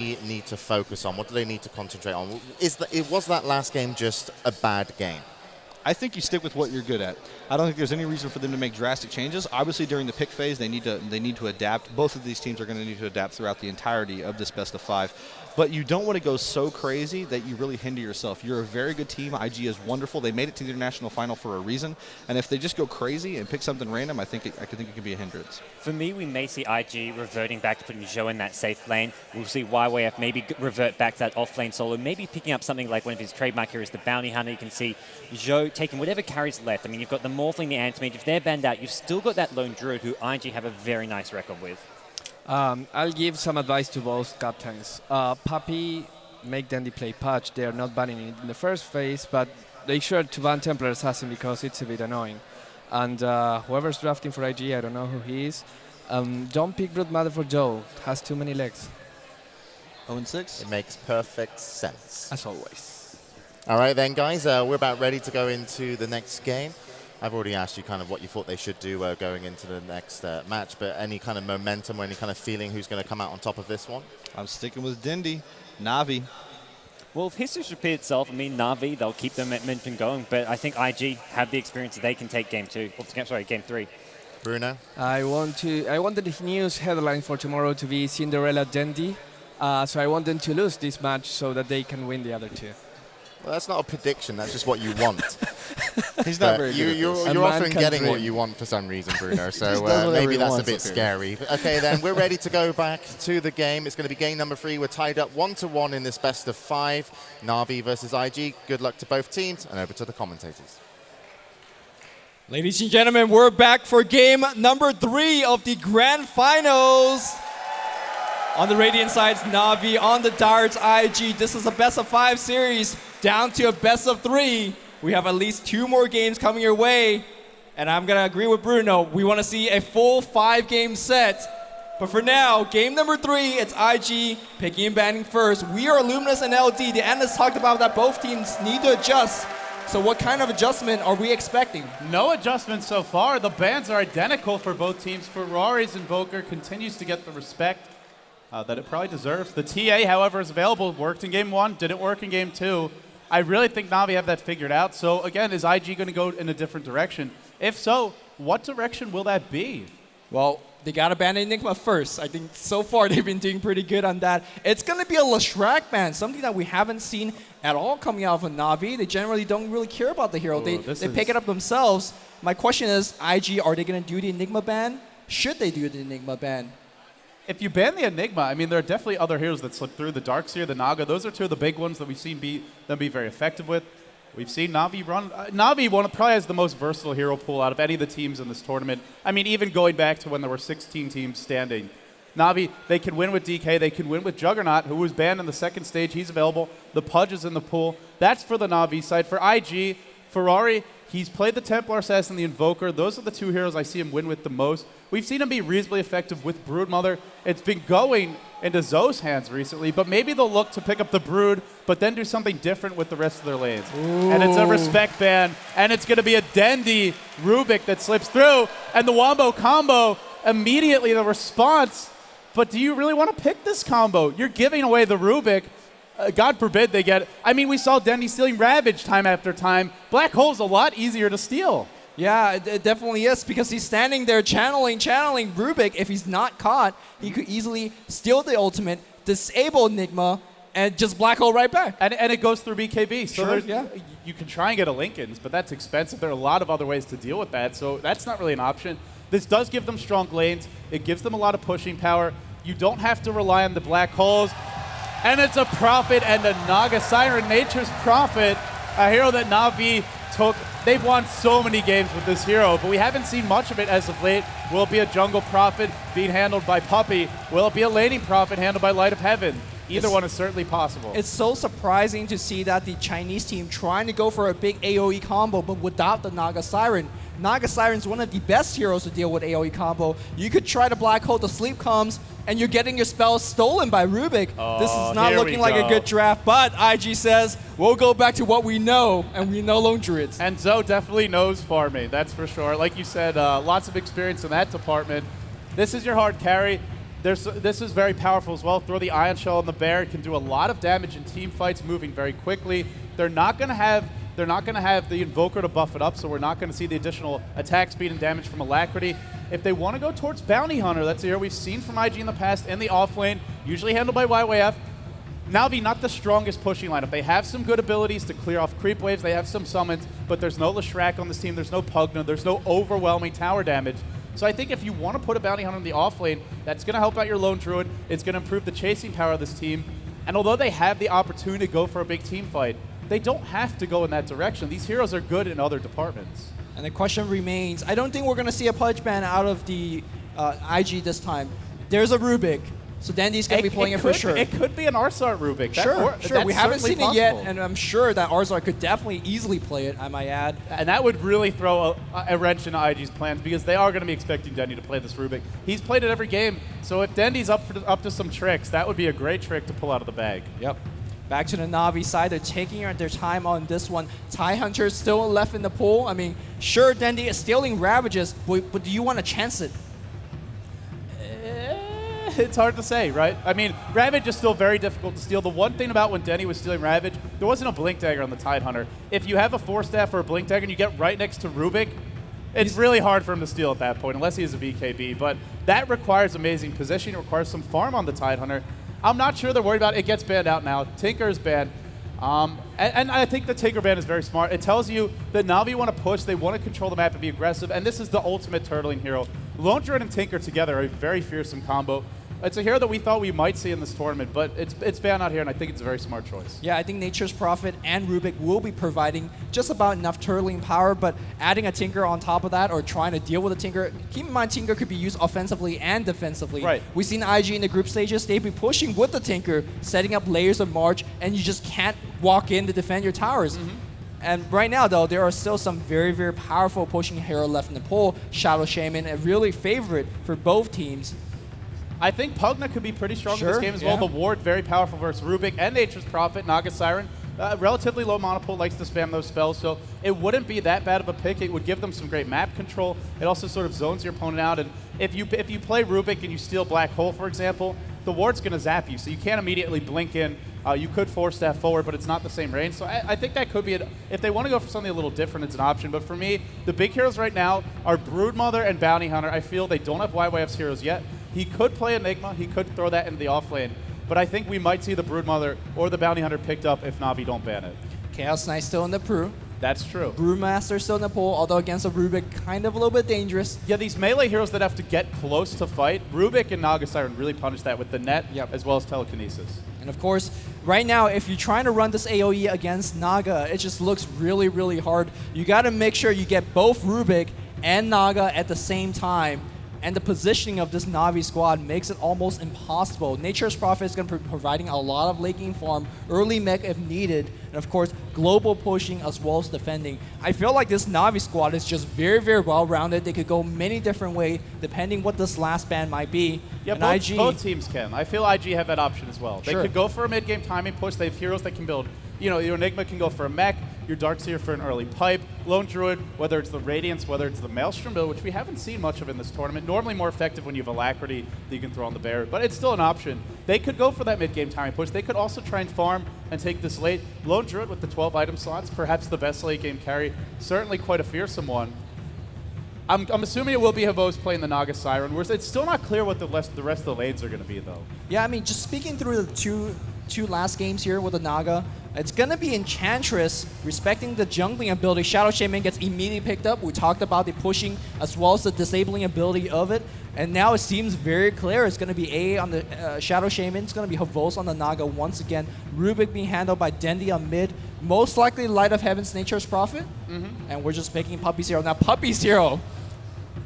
need to focus on? What do they need to concentrate on? Was that last game just a bad game? I think you stick with what you're good at. I don't think there's any reason for them to make drastic changes. Obviously, during the pick phase, they need to adapt. Both of these teams are going to need to adapt throughout the entirety of this best of 5. But you don't want to go so crazy that you really hinder yourself. You're a very good team. IG is wonderful. They made it to the international final for a reason. And if they just go crazy and pick something random, I think it can be a hindrance. For me, we may see IG reverting back to putting Zhou in that safe lane. We'll see YYF maybe revert back to that off-lane solo, maybe picking up something like one of his trademark heroes, the Bounty Hunter. You can see Zhou taking whatever carries left. I mean, you've got the Morphling, the Antimage. If they're banned out, you've still got that Lone Druid, who IG have a very nice record with. I'll give some advice to both captains. Puppey, make Dandy play Patch. They are not banning it in the first phase, but they sure to ban Templar Assassin because it's a bit annoying. And whoever's drafting for IG, I don't know who he is. Don't pick Broodmother for Joe. It has too many legs. 0-6? It makes perfect sense. As always. All right then, guys. We're about ready to go into the next game. I've already asked you kind of what you thought they should do going into the next match, but any kind of momentum or any kind of feeling who's going to come out on top of this one? I'm sticking with Dindy. Na'Vi. Well, if history repeats itself, I mean, Na'Vi, they'll keep the momentum going, but I think IG have the experience that they can take game 2. Sorry, game 3. Bruno? I wanted the news headline for tomorrow to be Cinderella Dandy, so I want them to lose this match so that they can win the other 2. Well, that's not a prediction. That's just what you want. He's not very good. You're often getting what you want for some reason, Bruno. So maybe that's a bit scary. Okay, then we're ready to go back to the game. It's going to be game number 3. We're tied up 1-1 in this best of 5. Na'Vi versus IG. Good luck to both teams, and over to the commentators. Ladies and gentlemen, we're back for game number 3 of the grand finals. On the Radiant side, Na'Vi. On the Darts, IG. This is a best of 5 series, down to a best of 3. We have at least 2 more games coming your way. And I'm going to agree with Bruno. We want to see a full 5-game set. But for now, game number 3, it's IG picking and banning first. We are Luminous and LD. The analysts talked about that both teams need to adjust. So what kind of adjustment are we expecting? No adjustment so far. The bans are identical for both teams. Ferrari's Invoker continues to get the respect that it probably deserves. The TA, however, is available. Worked in game 1, didn't work in game 2. I really think Na'Vi have that figured out. So again, is IG going to go in a different direction? If so, what direction will that be? Well, they got to ban Enigma first. I think so far they've been doing pretty good on that. It's going to be a Leshrac ban, something that we haven't seen at all coming out of Na'Vi. They generally don't really care about the hero. They pick it up themselves. My question is, IG, are they going to do the Enigma ban? Should they do the Enigma ban? If you ban the Enigma, I mean, there are definitely other heroes that slip through. The Darkseer, the Naga, those are 2 of the big ones that we've seen them be very effective with. We've seen Na'Vi run. Na'Vi probably has the most versatile hero pool out of any of the teams in this tournament. I mean, even going back to when there were 16 teams standing. Na'Vi, they can win with DK. They can win with Juggernaut, who was banned in the second stage. He's available. The Pudge is in the pool. That's for the Na'Vi side. For IG, Ferrari, he's played the Templar Assassin and the Invoker. Those are the 2 heroes I see him win with the most. We've seen him be reasonably effective with Broodmother. It's been going into Zhou's hands recently, but maybe they'll look to pick up the Brood, but then do something different with the rest of their lanes. Ooh. And it's a respect ban, and it's going to be a Dendi Rubik that slips through, and the Wombo combo, immediately the response. But do you really want to pick this combo? You're giving away the Rubik. God forbid they get it. I mean, we saw Dendi stealing Ravage time after time. Black Hole's a lot easier to steal. Yeah, it definitely is, because he's standing there channeling Rubik. If he's not caught, he could easily steal the ultimate, disable Enigma, and just black hole right back. And it goes through BKB. So sure, yeah. You can try and get a Linken's, but that's expensive. There are a lot of other ways to deal with that, so that's not really an option. This does give them strong lanes. It gives them a lot of pushing power. You don't have to rely on the black holes. And it's a Prophet and a Naga Siren, Nature's Prophet, a hero that Na'Vi took. They've won so many games with this hero, but we haven't seen much of it as of late. Will it be a Jungle Prophet being handled by Puppey? Will it be a Laning Prophet handled by Light of Heaven? Either one is certainly possible. It's so surprising to see that the Chinese team trying to go for a big AoE combo, but without the Naga Siren. Naga Siren's one of the best heroes to deal with AoE combo. You could try to black hole, the sleep comes, and you're getting your spells stolen by Rubik. This is not looking like a good draft, but IG says, we'll go back to what we know, and we know Lone Druids. And Zhou definitely knows farming, that's for sure. Like you said, lots of experience in that department. This is your hard carry. This is very powerful as well. Throw the Ion Shell on the bear. It can do a lot of damage in team fights, moving very quickly. They're not going to have the Invoker to buff it up, so we're not going to see the additional attack speed and damage from Alacrity. If they want to go towards Bounty Hunter, that's a hero we've seen from IG in the past in the off lane, usually handled by YYF. Na'Vi, not the strongest pushing lineup. They have some good abilities to clear off creep waves. They have some summons, but there's no Leshrac on this team. There's no Pugna. There's no overwhelming tower damage. So I think if you want to put a Bounty Hunter in the off lane, that's going to help out your Lone Druid. It's going to improve the chasing power of this team. And although they have the opportunity to go for a big team fight, they don't have to go in that direction. These heroes are good in other departments. And the question remains, I don't think we're going to see a Pudge ban out of the IG this time. There's a Rubik, so Dandy's going to be playing it for sure. It could be an Arsart Rubik. Sure. We haven't seen it yet, and I'm sure that Arsart could definitely easily play it, I might add. And that would really throw a wrench into IG's plans, because they are going to be expecting Dendy to play this Rubik. He's played it every game, so if Dendy's up to some tricks, that would be a great trick to pull out of the bag. Yep. Back to the Na'Vi side, they're taking their time on this one. Tidehunter is still left in the pool. I mean, sure, Dendy is stealing Ravages, but do you want to chance it? It's hard to say, right? I mean, Ravage is still very difficult to steal. The one thing about when Denny was stealing Ravage, there wasn't a Blink Dagger on the Tidehunter. If you have a Force Staff or a Blink Dagger and you get right next to Rubik, it's really hard for him to steal at that point, unless he has a BKB. But that requires amazing positioning. It requires some farm on the Tidehunter. I'm not sure they're worried about it. It gets banned out now. Tinker is banned. And I think the Tinker ban is very smart. It tells you that Na'Vi want to push, they want to control the map and be aggressive, and this is the ultimate turtling hero. Lone Druid and Tinker together are a very fearsome combo. It's a hero that we thought we might see in this tournament, but it's banned out here, and I think it's a very smart choice. Yeah, I think Nature's Prophet and Rubik will be providing just about enough turtling power, but adding a Tinker on top of that or trying to deal with a Tinker, keep in mind Tinker could be used offensively and defensively. Right. We've seen IG in the group stages, they've been pushing with the Tinker, setting up layers of March, and you just can't walk in to defend your towers. And right now, though, there are still some very, very powerful pushing hero left in the pool. Shadow Shaman, a really favorite for both teams. I think Pugna could be pretty strong in this game as well. The Ward, very powerful versus Rubik, and Nature's Prophet, Naga Siren. Relatively low mana pool, likes to spam those spells, so it wouldn't be that bad of a pick. It would give them some great map control. It also sort of zones your opponent out, and if you play Rubik and you steal Black Hole, for example, the Ward's going to zap you, so you can't immediately blink in. You could Force Staff forward, but it's not the same range, so I think that could be it. If they want to go for something a little different, it's an option, but for me, the big heroes right now are Broodmother and Bounty Hunter. I feel they don't have YYF's heroes yet. He could play Enigma, he could throw that into the off lane, but I think we might see the Broodmother or the Bounty Hunter picked up if Na'Vi don't ban it. Chaos Knight still in the Brew. That's true. Brewmaster still in the pool, although against a Rubik, kind of a little bit dangerous. Yeah, these melee heroes that have to get close to fight, Rubik and Naga Siren really punish that with the net as well as telekinesis. And of course, right now, if you're trying to run this AoE against Naga, it just looks really, really hard. You got to make sure you get both Rubik and Naga at the same time. And the positioning of this Na'Vi squad makes it almost impossible. Nature's Prophet is going to be providing a lot of late game farm, early mech if needed, and of course, global pushing as well as defending. I feel like this Na'Vi squad is just very, very well-rounded. They could go many different ways, depending what this last ban might be. Yeah, both teams can. I feel IG have that option as well. They could go for a mid-game timing push. They have heroes that can build. You know, your Enigma can go for a mech, your Darkseer for an early pipe, Lone Druid, whether it's the Radiance, whether it's the Maelstrom build, which we haven't seen much of in this tournament. Normally more effective when you have Alacrity that you can throw on the bear, but it's still an option. They could go for that mid-game timing push. They could also try and farm and take this late. Lone Druid with the 12 item slots, perhaps the best late-game carry, certainly quite a fearsome one. I'm assuming it will be Havos playing the Naga Siren, whereas it's still not clear what the rest of the lanes are going to be, though. Yeah, I mean, just speaking through the two last games here with the Naga, it's going to be Enchantress respecting the jungling ability. Shadow Shaman gets immediately picked up. We talked about the pushing as well as the disabling ability of it. And now it seems very clear. It's going to be A on the Shadow Shaman. It's going to be Havos on the Naga once again. Rubik being handled by Dendy on mid. Most likely Light of Heaven's Nature's Prophet. And we're just picking Puppy's Hero. Now, Puppy's Hero,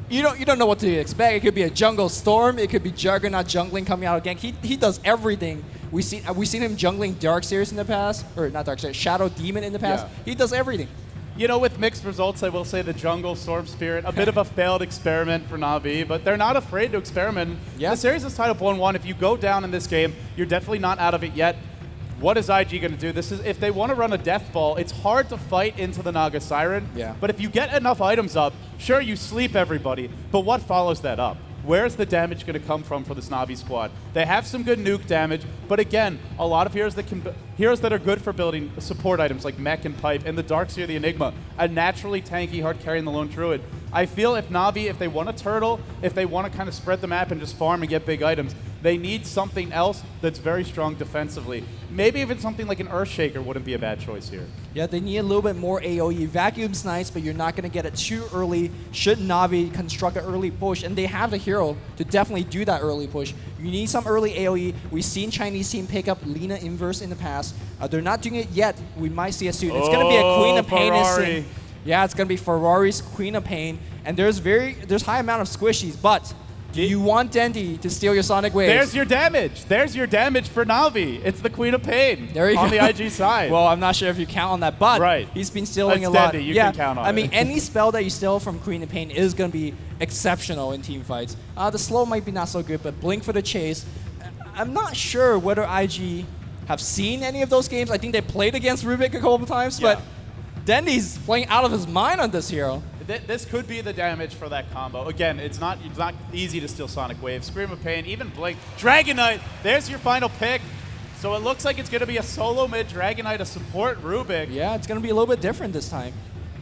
you don't know what to expect. It could be a jungle storm. It could be Juggernaut jungling coming out again. He does everything. We've seen him jungling Darkseers in the past, or not Darkseers, Shadow Demon in the past. Yeah. He does everything. You know, with mixed results, I will say the jungle Storm Spirit, a bit of a failed experiment for Na'Vi, but they're not afraid to experiment. Yeah. The series is tied up 1-1. If you go down in this game, you're definitely not out of it yet. What is IG going to do? This is if they want to run a Death Ball, it's hard to fight into the Naga Siren. Yeah. But if you get enough items up, sure, you sleep everybody, but what follows that up? where's the damage going to come from for this Na'Vi squad? They have some good nuke damage, but again, a lot of heroes that are good for building support items like Mech and Pipe, and the Darkseer, the Enigma, a naturally tanky hard carry in the Lone Druid. I feel if Na'Vi, if they want a turtle, if they want to kind of spread the map and just farm and get big items, they need something else that's very strong defensively. Maybe even something like an Earthshaker wouldn't be a bad choice here. Yeah, they need a little bit more AoE. Vacuum's nice, but you're not going to get it too early should Na'Vi construct an early push, and they have the hero to definitely do that early push. You need some early AoE. We've seen Chinese team pick up Lina Inverse in the past. They're not doing it yet. We might see it soon. It's going to be a Queen of Pain. Yeah, it's going to be Ferrari's Queen of Pain, and there's high amount of squishies, but do you want Dendi to steal your Sonic Waves? There's your damage. There's your damage for Na'Vi. It's the Queen of Pain on the IG side. Well, I'm not sure if you count on that, but he's been stealing a lot. Dendi. You can count on it. I mean, any spell that you steal from Queen of Pain is going to be exceptional in team fights. The slow might be not so good, but Blink for the Chase. I'm not sure whether IG have seen any of those games. I think they played against Rubik a couple of times, but Dendi's playing out of his mind on this hero. This could be the damage for that combo. Again, it's not easy to steal Sonic Wave. Scream of Pain, even Blink. Dragon Knight, there's your final pick. So it looks like it's going to be a solo mid Dragon Knight to support Rubik. Yeah, it's going to be a little bit different this time.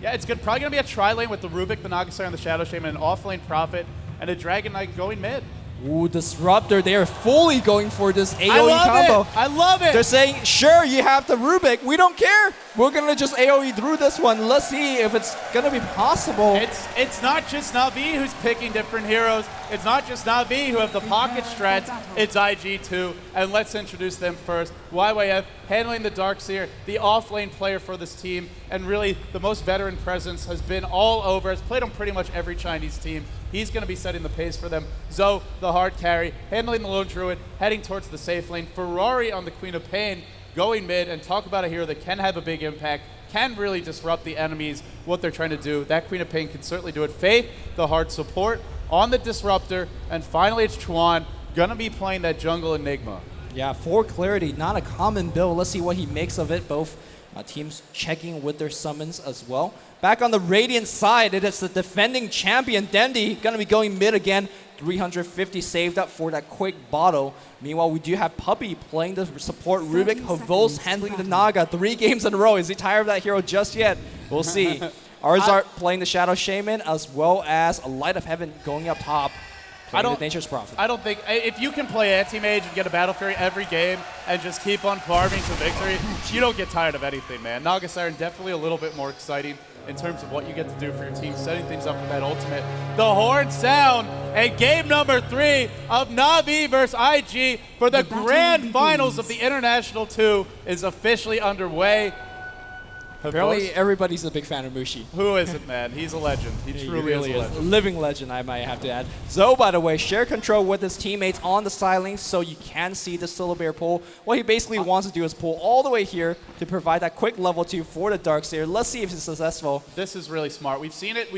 Yeah, it's probably going to be a tri-lane with the Rubik, the Nagasar, and the Shadow Shaman, an off-lane Prophet, and a Dragon Knight going mid. Ooh, Disruptor, they are fully going for this AoE combo. I love it! They're saying, sure, you have the Rubik. We don't care. We're going to just AoE through this one. Let's see if it's going to be possible. It's not just Na'Vi who's picking different heroes. It's not just Na'Vi who have the pocket strats. It's IG too. And let's introduce them first. YYF handling the Darkseer, the off-lane player for this team, and really the most veteran presence, has been all over. Has played on pretty much every Chinese team. He's going to be setting the pace for them. Zoe, the hard carry, handling the Lone Druid, heading towards the safe lane. Ferrari on the Queen of Pain, going mid, and talk about a hero that can have a big impact, can really disrupt the enemies, what they're trying to do. That Queen of Pain can certainly do it. Faith, the hard support, on the Disruptor, and finally it's Chuan, going to be playing that jungle Enigma. Yeah, for clarity, not a common build. Let's see what he makes of it. Both teams checking with their summons as well. Back on the Radiant side, it is the defending champion, Dendi, going to be going mid again. 350 saved up for that quick bottle. Meanwhile, we do have Puppey playing the support Rubik. Havos handling the Naga 3 games in a row. Is he tired of that hero just yet? We'll see. Arzart playing the Shadow Shaman, as well as a Light of Heaven going up top. The Nature's Prophet. I don't think, if you can play Anti-Mage and get a Battle Fury every game and just keep on farming to victory, you don't get tired of anything, man. Naga Siren definitely a little bit more exciting in terms of what you get to do for your team, setting things up for that ultimate. The horn sound, and game number 3 of Na'Vi versus IG for the grand finals of the International 2 is officially underway. Apparently, everybody's a big fan of Mushi. Who isn't, man? He's a legend. He truly is a legend. A living legend, I might have to add. Zoe, by the way, share control with his teammates on the side lane so you can see the Solo Bear pull. What he basically wants to do is pull all the way here to provide that quick level 2 for the Darkseer. Let's see if it's successful. This is really smart. We've seen it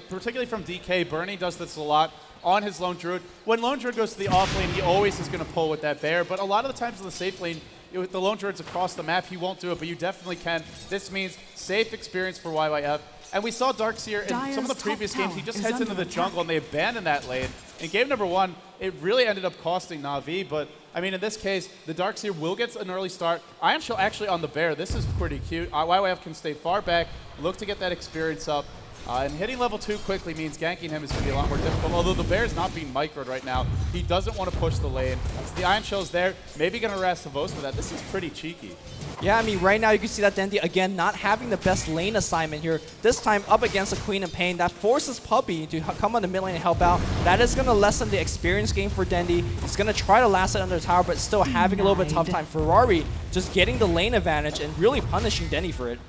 particularly from DK. Bernie does this a lot on his Lone Druid. When Lone Druid goes to the off lane, he always is going to pull with that bear, but a lot of the times in the safe lane, with the Lone Druids across the map, he won't do it, but you definitely can. This means safe experience for YYF. And we saw Darkseer in some of the previous games. He just heads into the jungle, and they abandon that lane. In game number 1, it really ended up costing Na'Vi, but I mean, in this case, the Darkseer will get an early start. Iron Shell actually on the bear. This is pretty cute. YYF can stay far back, look to get that experience up. And hitting level 2 quickly means ganking him is going to be a lot more difficult. Although the bear is not being microed right now, he doesn't want to push the lane. So the Iron Shell's there. Maybe going to harass Savos with that. This is pretty cheeky. Yeah, I mean, right now you can see that Dendi, again, not having the best lane assignment here. This time up against the Queen of Pain. That forces Puppey to come on the mid lane and help out. That is going to lessen the experience game for Dendi. He's going to try to last it under the tower, but still having a little bit tough time. Ferrari just getting the lane advantage and really punishing Dendi for it.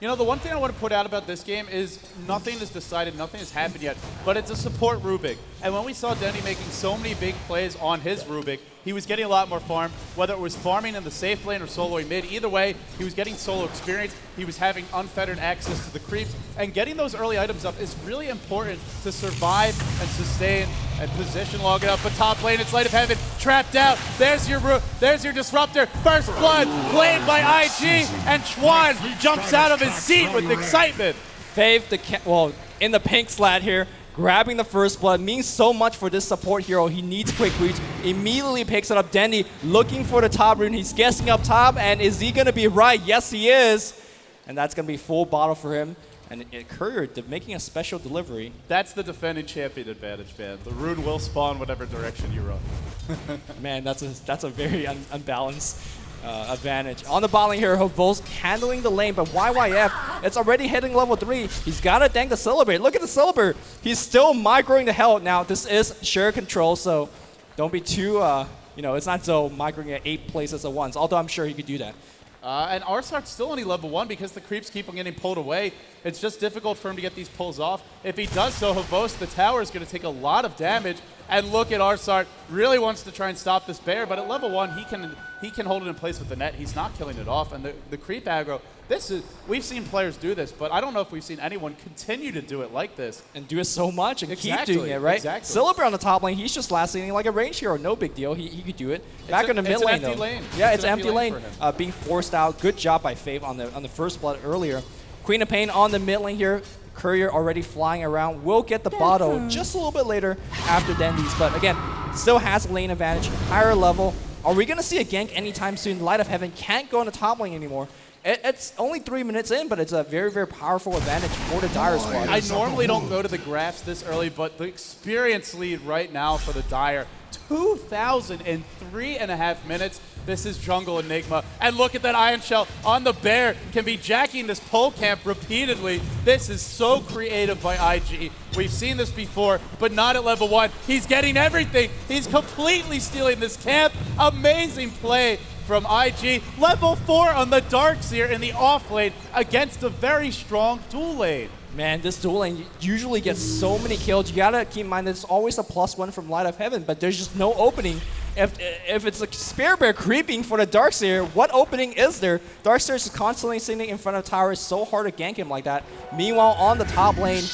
You know, the one thing I want to put out about this game is nothing is decided, nothing has happened yet, but it's a support Rubik. And when we saw Dendi making so many big plays on his Rubik, he was getting a lot more farm, whether it was farming in the safe lane or soloing mid. Either way, he was getting solo experience. He was having unfettered access to the creeps. And getting those early items up is really important to survive and sustain and position long enough. But top lane, it's Light of Heaven, trapped out. There's your Disruptor. First blood, played by IG, and Chuan jumps out of his seat with excitement. Fave, in the pink slat here, grabbing the first blood means so much for this support hero. He needs quick boots. Immediately picks it up. Dendi looking for the top rune. He's guessing up top, and is he going to be right? Yes, he is. And that's going to be full bottle for him. And Courier making a special delivery. That's the defending champion advantage, man. The rune will spawn whatever direction you run. Man, that's a very unbalanced advantage. On the bot lane here, Hvost handling the lane, but YYF, it's already hitting level 3. He's got to tank the Celebrate. Look at the Celebrate. He's still microing the hell. Now, this is shared control, so don't be too, it's not so microing at 8 places at once, although I'm sure he could do that. And Arsart's still only level 1 because the creeps keep on getting pulled away. It's just difficult for him to get these pulls off. If he does so, Hvost, the tower, is going to take a lot of damage. And look at Arsart, really wants to try and stop this bear, but at level 1, he can hold it in place with the net. He's not killing it off. And the creep aggro, we've seen players do this, but I don't know if we've seen anyone continue to do it like this. And do it so much and Exactly, keep doing it, right? exactly. Celebrate on the top lane, he's just last laning like a range hero. No big deal. He could do it. Back in the mid it's an lane, empty though. lane. Yeah, It's it's an an empty empty lane lane. for him. Being forced out. Good job by Faith on the first blood earlier. Queen of Pain on the mid lane here. Courier already flying around. Will get the bottle just a little bit later after Dendi's. But again, still has lane advantage. Higher level. Are we going to see a gank anytime soon? Light of Heaven can't go in the top lane anymore. It's only 3 minutes in, but it's a very, very pourful advantage for the Dire squad. I normally don't go to the graphs this early, but the experience lead right now for the Dire, 2,003.5 minutes. This is Jungle Enigma. And look at that Ion Shell on the bear. Can be jacking this pole camp repeatedly. This is so creative by IG. We've seen this before, but not at level 1. He's getting everything. He's completely stealing this camp. Amazing play from IG. Level 4 on the Darkseer in the off lane against a very strong dual lane. Man, this dual lane usually gets so many kills. You gotta keep in mind there's always a +1 from Light of Heaven, but there's just no opening. If it's a Spear Bear creeping for the Darkseer, what opening is there? Darkseer is constantly sitting in front of tower. It's so hard to gank him like that. Meanwhile, on the top lane,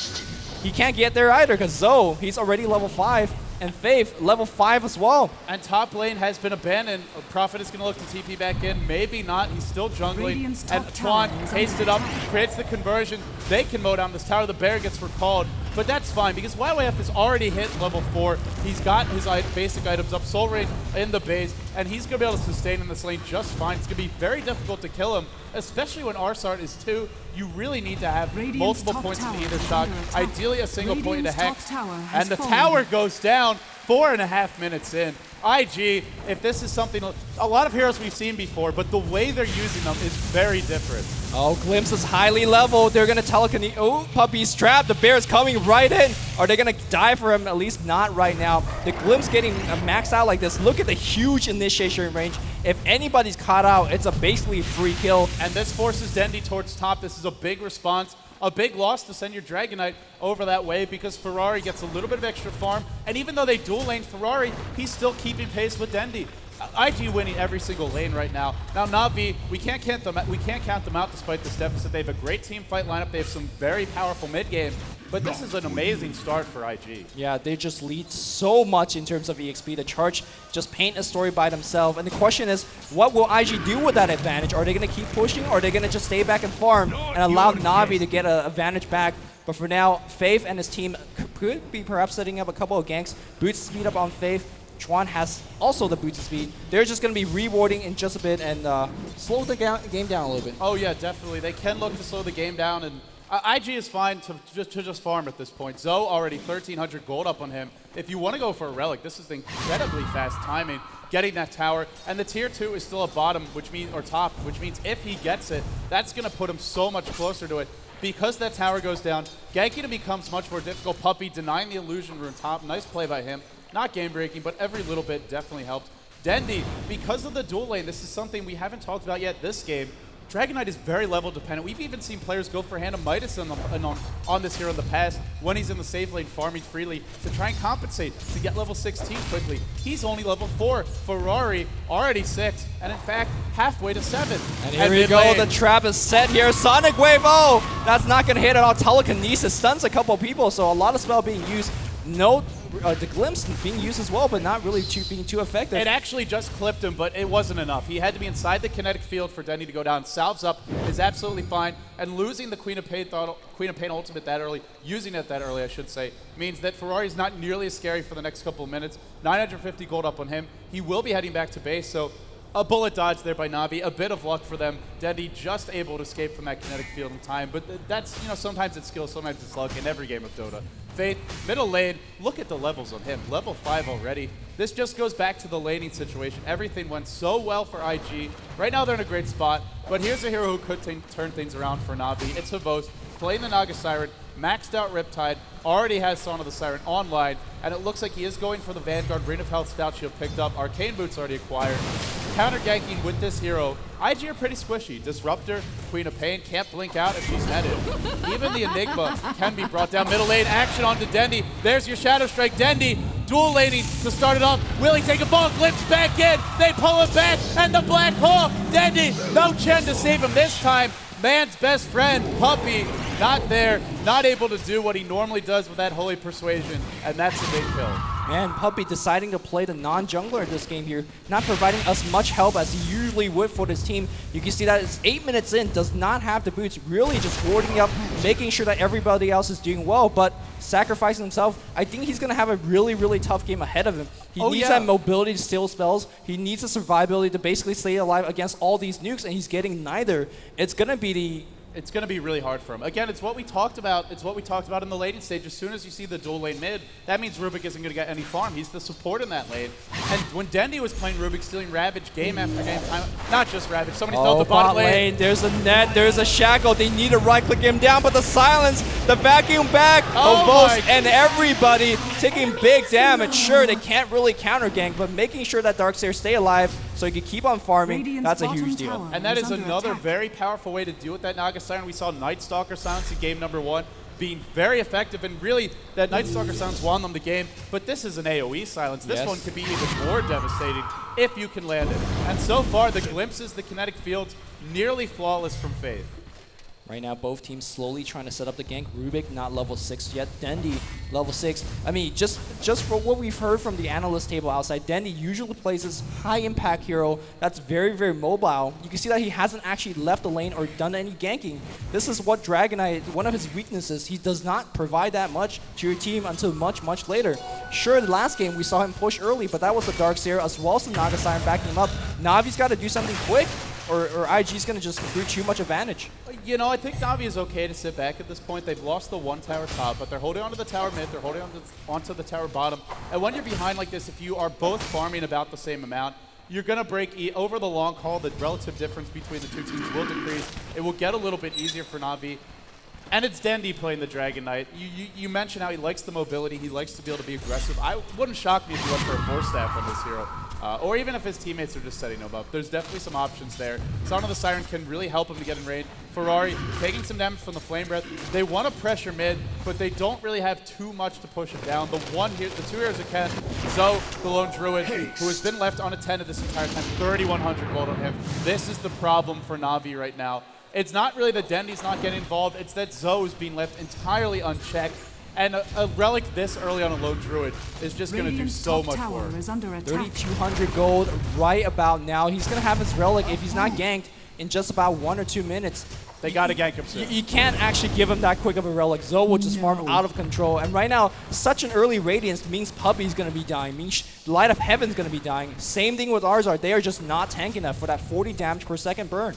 he can't get there either because Zoe, he's already level 5. And Faith, level 5 as well. And top lane has been abandoned. Prophet is going to look to TP back in. Maybe not. He's still jungling. And Twan hasted up, creates the conversion. They can mow down this tower. The bear gets recalled. But that's fine because YYF has already hit level 4. He's got his basic items up. Soul Rain in the base. And he's going to be able to sustain in this lane just fine. It's going to be very difficult to kill him, especially when Arsart is 2. You really need to have multiple points in either stock. Ideally a single point in a Hex. And the tower goes down 4.5 minutes in. IG, if this is something, a lot of heroes we've seen before, but the way they're using them is very different. Oh, Glimpse is highly leveled. They're going to telekinesis. Oh, Puppy's trapped. The bear is coming right in. Are they going to die for him? At least not right now. The Glimpse getting maxed out like this. Look at the huge initiation range. If anybody's caught out, it's a basically free kill. And this forces Dendi towards top. This is a big response. A big loss to send your Dragon Knight over that way because Ferrari gets a little bit of extra farm. And even though they dual lane Ferrari, he's still keeping pace with Dendi. IG winning every single lane right now. Now Na'Vi, we can't count them out despite this deficit. They have a great team fight lineup. They have some very powerful mid game. But this is an amazing start for IG. Yeah, they just lead so much in terms of EXP. The Charge just paint a story by themselves. And the question is, what will IG do with that advantage? Are they going to keep pushing, or are they going to just stay back and farm and allow Na'Vi to get an advantage back? But for now, Faith and his team could be perhaps setting up a couple of ganks. Boots speed up on Faith. Chuan has also the boots speed. They're just going to be rewarding in just a bit and slow the game down a little bit. Oh yeah, definitely. They can look to slow the game down, and IG is fine to just farm at this point. Zoe already 1,300 gold up on him. If you want to go for a relic, this is incredibly fast timing, getting that tower. And the tier 2 is still a bottom, or top, which means if he gets it, that's going to put him so much closer to it. Because that tower goes down, Genki becomes much more difficult. Puppy denying the illusion rune top. Nice play by him. Not game breaking, but every little bit definitely helped. Dendi, because of the dual lane, this is something we haven't talked about yet this game. Dragon Knight is very level dependent. We've even seen players go for Hand of Midas on this hero in the past when he's in the safe lane farming freely to try and compensate to get level 16 quickly. He's only level 4. Ferrari already 6, and in fact, halfway to 7. And here we go, the trap is set here. Sonic Wave, oh, that's not going to hit at all. Telekinesis stuns a couple of people, so a lot of spell being used. No the glimpse being used as well, but not really being too effective. It actually just clipped him, but it wasn't enough. He had to be inside the kinetic field for Dendy to go down. Salves up is absolutely fine, and losing the Queen of Pain ultimate that early, using it that early, I should say, means that Ferrari's not nearly as scary for the next couple of minutes. 950 gold up on him. He will be heading back to base, so a bullet dodge there by Na'Vi, a bit of luck for them. Dendy just able to escape from that kinetic field in time, but that's, sometimes it's skill, sometimes it's luck in every game of Dota. Faith, middle lane, look at the levels on him. Level 5 already. This just goes back to the laning situation. Everything went so well for IG. Right now they're in a great spot, but here's a hero who could turn things around for Na'Vi. It's Havos, playing the Naga Siren, maxed out Riptide, already has Song of the Siren online, and it looks like he is going for the Vanguard. Ring of Health Stout Shield picked up, Arcane Boots already acquired. Counter ganking with this hero. IG are pretty squishy. Disruptor, Queen of Pain can't blink out if she's netted. Even the Enigma can be brought down. Middle lane action onto Dendy. There's your Shadow Strike. Dendy dual laning to start it off. Will he take a ball? Glimpse back in. They pull him back, and the Black Hole. Dendy, no Chen to save him this time. Man's best friend, Puppey, not there, not able to do what he normally does with that Holy Persuasion, and that's a big kill. Man, Puppey deciding to play the non-jungler in this game here, not providing us much help as he usually would for this team. You can see that it's 8 minutes in, does not have the boots, really just warding up, making sure that everybody else is doing well, but sacrificing himself. I think he's going to have a really, really tough game ahead of him. He needs that mobility to steal spells. He needs the survivability to basically stay alive against all these nukes, and he's getting neither. It's going to be really hard for him. Again, it's what we talked about. It's what we talked about in the laning stage. As soon as you see the dual lane mid, that means Rubik isn't going to get any farm. He's the support in that lane. And when Dendy was playing Rubik, stealing Ravage game after game, not just Ravage, somebody stole the bottom lane. There's a net, there's a shackle. They need to right-click him down, but the silence, the vacuum back, Havos and everybody taking big damage. Sure, they can't really counter gank, but making sure that Darkseer stay alive so he can keep on farming, that's a huge deal. And that is another very powerful way to deal with that Naga Siren. We saw Night Stalker silence in game number 1 being very effective, and really that Night Stalker silence won them the game, but this is an AoE silence. This one could be even more devastating if you can land it. And so far, the glimpses, the kinetic fields, nearly flawless from Faith. Right now, both teams slowly trying to set up the gank. Rubik not level 6 yet. Dendy level 6. I mean, just for what we've heard from the analyst table outside, Dendy usually plays this high-impact hero that's very, very mobile. You can see that he hasn't actually left the lane or done any ganking. This is what Dragonite, one of his weaknesses. He does not provide that much to your team until much, much later. Sure, the last game we saw him push early, but that was the Darkseer as well as the Naga Siren backing him up. Na'Vi's got to do something quick, or IG's going to just accrue too much advantage. I think Na'Vi is okay to sit back at this point. They've lost the one tower top, but they're holding onto the tower mid, they're holding onto the tower bottom. And when you're behind like this, if you are both farming about the same amount, you're going to break over the long haul. The relative difference between the two teams will decrease. It will get a little bit easier for Na'Vi. And it's Dendy playing the Dragon Knight. You mentioned how he likes the mobility. He likes to be able to be aggressive. I wouldn't shock me if he went for a 4-staff on this hero. Or even if his teammates are just setting him up. There's definitely some options there. Song of the Siren can really help him to get in range. Ferrari taking some damage from the Flame Breath. They want to pressure mid, but they don't really have too much to push him down. The two heroes that can, Zoe, the lone druid, who has been left on a 10 this entire time, 3,100 gold on him. This is the problem for Na'Vi right now. It's not really that Dendy's not getting involved, it's that Zoe's being left entirely unchecked. And a relic this early on a lone druid is just going to do so much work. 3,200 gold right about now. He's going to have his relic if he's not ganked in just about 1 or 2 minutes. They got to gank him soon. You can't actually give him that quick of a relic. Zoe will just farm out of control. And right now, such an early Radiance means Puppey's going to be dying, means Light of Heaven's going to be dying. Same thing with Arzar. They are just not tanking enough for that 40 damage per second burn.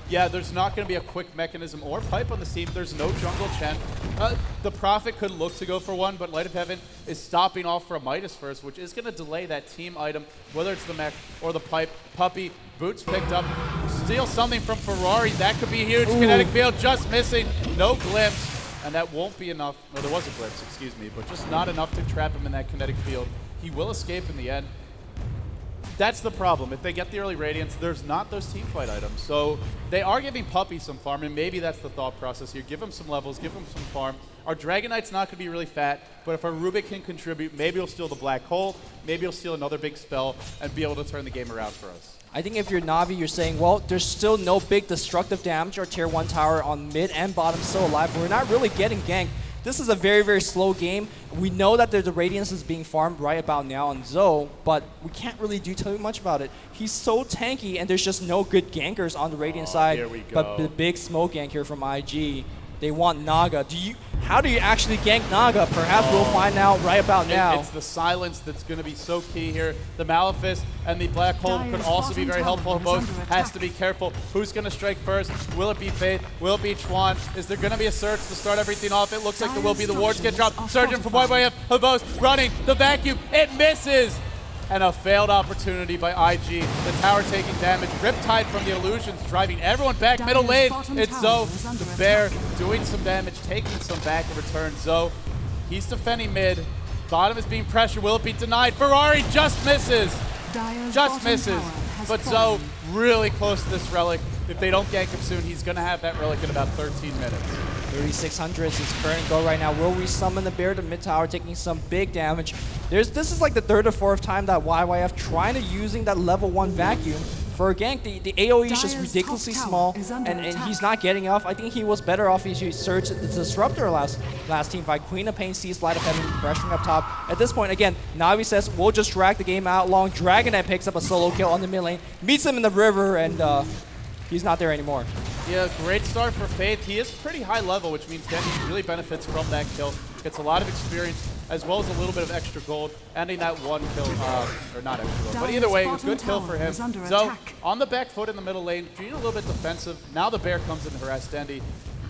Yeah, there's not going to be a quick mechanism or pipe on the team. There's no jungle Chen. The Prophet could look to go for one, but Light of Heaven is stopping off for a Midas first, which is going to delay that team item, whether it's the mech or the pipe. Puppey, boots picked up, steal something from Ferrari. That could be huge. Kinetic field just missing. No glimpse, and that won't be enough. No, there was a glimpse, excuse me, but just not enough to trap him in that kinetic field. He will escape in the end. That's the problem. If they get the early Radiance, there's not those team fight items. So they are giving Puppey some farm, and maybe that's the thought process here. Give him some levels, give him some farm. Our Dragon Knight's not going to be really fat, but if our Rubik can contribute, maybe he'll steal the Black Hole, maybe he'll steal another big spell, and be able to turn the game around for us. I think if you're Na'Vi, you're saying, well, there's still no big destructive damage. Our tier 1 tower on mid and bottom still alive. We're not really getting ganked. This is a very, very slow game. We know that the Radiance is being farmed right about now on Zoe, but we can't really do too much about it. He's so tanky, and there's just no good gankers on the Radiant side. Here we go. But the big smoke gank here from IG. They want Naga. How do you actually gank Naga? Perhaps we'll find out right about now. It's the silence that's going to be so key here. The Malefice and the Black Hole could also be very helpful. Both has to be careful. Who's going to strike first? Will it be Faith? Will it be Chuan? Is there going to be a surge to start everything off? It looks like there will be. The wards get dropped. Surgeon from YYF. Havos running. The vacuum. It misses. And a failed opportunity by IG. The tower taking damage. Riptide from the illusions, driving everyone back. Middle lane, it's Zoe. The Bear doing some damage, taking some back in return. Zoe, he's defending mid. Bottom is being pressured. Will it be denied? Ferrari just misses. Just misses. But Zoe really close to this Relic. If they don't gank him soon, he's going to have that Relic in about 13 minutes. 3600 is his current goal right now. Will we summon the Bear to mid tower, taking some big damage? This is like the third or fourth time that YYF trying to using that level 1 vacuum for a gank. The AoE is just ridiculously small, and he's not getting off. I think he was better off if he searched the Disruptor last team fight. Queen of Pain sees Light of Heaven pressuring up top. At this point, again, Na'Vi says, we'll just drag the game out long. Dragonet picks up a solo kill on the mid lane, meets him in the river, and he's not there anymore. Yeah, great start for Faith. He is pretty high level, which means Dendy really benefits from that kill. Gets a lot of experience, as well as a little bit of extra gold, ending that one kill, or not extra gold. But either way, a good kill for him. So, on the back foot in the middle lane, being a little bit defensive. Now the Bear comes in to harass Dendy.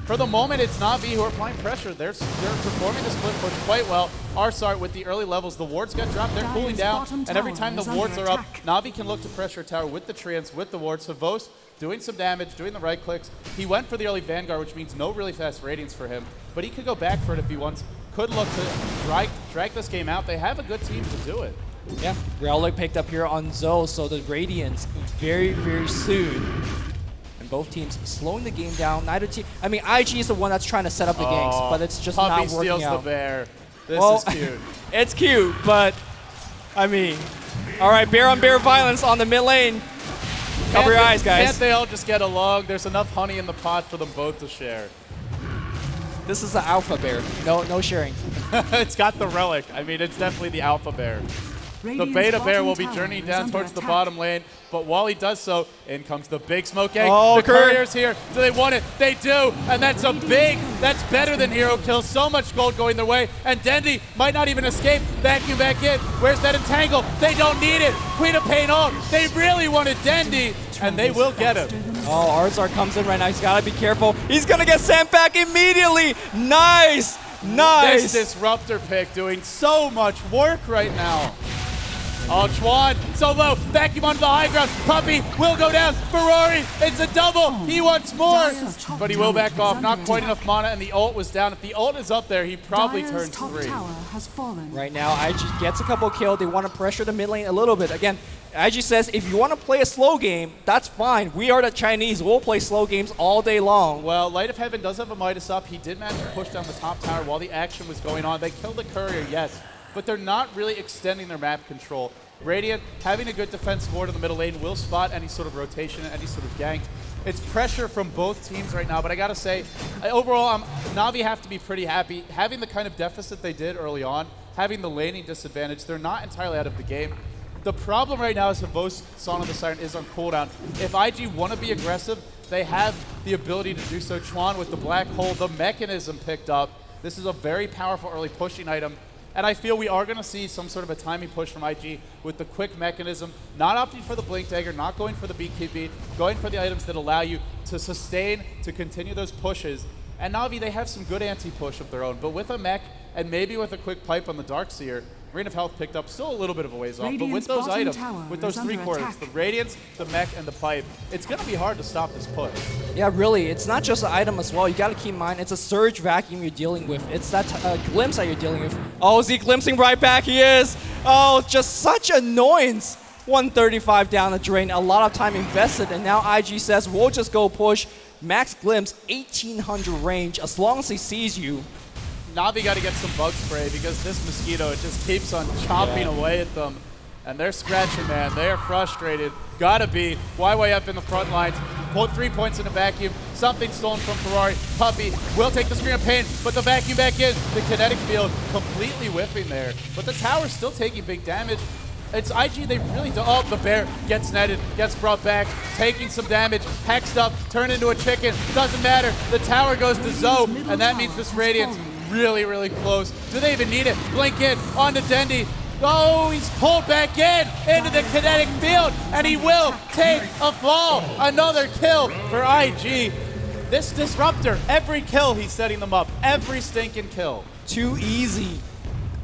For the moment, it's Na'Vi who are applying pressure. They're performing the split push quite well. Arsart with the early levels, the wards get dropped, they're cooling down, and every time the wards are up, Na'Vi can look to pressure tower with the treants, with the wards. Havos doing some damage, doing the right clicks. He went for the early Vanguard, which means no really fast Radiance for him, but he could go back for it if he wants. Could look to drag this game out. They have a good team to do it. Yeah, Relic picked up here on Zoe, so the Radiance very, very soon. And both teams slowing the game down. Neither team. I mean, IG is the one that's trying to set up the ganks, but it's just not working out. Puppey steals the Bear. This is cute. It's cute, but I mean, all right, Bear on Bear violence on the mid lane. Cover your eyes, guys. Can't they all just get along? There's enough honey in the pot for them both to share. This is the Alpha Bear. No sharing. It's got the Relic. I mean, it's definitely the Alpha Bear. The Beta Bear will be journeying down towards the bottom lane, but while he does so, in comes the big smoke egg. Oh, the Courier's here. Do they want it? They do, and that's that's better than hero kill. So much gold going their way, and Dendy might not even escape. Vacuum back in. Where's that entangle? They don't need it. Queen of Pain off. They really wanted Dendy, and they will get him. Oh, Arzar comes in right now. He's got to be careful. He's going to get sent back immediately. Nice. This Disruptor pick doing so much work right now. Oh, Chuan, so low. Vacuum onto the high ground. Puppey will go down. Ferrari, it's a double. He wants more. But he will back off. Not quite enough mana, and the ult was down. If the ult is up there, he probably turns 3. Right now, IG gets a couple kills. They want to pressure the mid lane a little bit. Again, IG says, if you want to play a slow game, that's fine. We are the Chinese. We'll play slow games all day long. Well, Light of Heaven does have a Midas up. He did manage to push down the top tower while the action was going on. They killed the Courier, yes, but they're not really extending their map control. Radiant, having a good defensive ward in the middle lane, will spot any sort of rotation, any sort of gank. It's pressure from both teams right now, but I gotta say, overall, Na'Vi have to be pretty happy. Having the kind of deficit they did early on, having the laning disadvantage, they're not entirely out of the game. The problem right now is Havos Song of the Siren is on cooldown. If IG want to be aggressive, they have the ability to do so. Chuan with the Black Hole, the mechanism picked up. This is a very powerful early pushing item. And I feel we are going to see some sort of a timing push from IG with the quick mechanism, not opting for the Blink Dagger, not going for the BKB, going for the items that allow you to sustain, to continue those pushes. And Na'Vi, they have some good anti-push of their own, but with a mech and maybe with a quick pipe on the Darkseer, Ring of Health picked up still a little bit of a ways off, but with those items, with those 3 quarters, the Radiance, the mech, and the pipe, it's going to be hard to stop this push. Yeah, really. It's not just an item as well. You got to keep in mind, it's a Surge Vacuum you're dealing with. It's that Glimpse that you're dealing with. Oh, is he glimpsing right back? He is. Oh, just such annoyance. 135 down the drain. A lot of time invested, and now IG says, we'll just go push. Max Glimpse, 1800 range. As long as he sees you, Na'Vi got to get some bug spray because this mosquito, it just keeps on chomping away at them. And they're scratching, man. They're frustrated. gotta be YYF in the front lines. 3 points in a vacuum. Something stolen from Ferrari. Puppey will take the screen of pain, but the vacuum back in. The kinetic field completely whiffing there. But the tower's still taking big damage. It's IG, they really do. Oh, the bear gets netted, gets brought back, taking some damage, hexed up, turned into a chicken. Doesn't matter. The tower goes to Zoe, and that means this Radiant's really, really close. Do they even need it? Blink in onto Dendi. Oh, he's pulled back in into the kinetic field, and he will take a fall. Another kill for IG. This Disruptor, every kill he's setting them up. Every stinking kill. Too easy.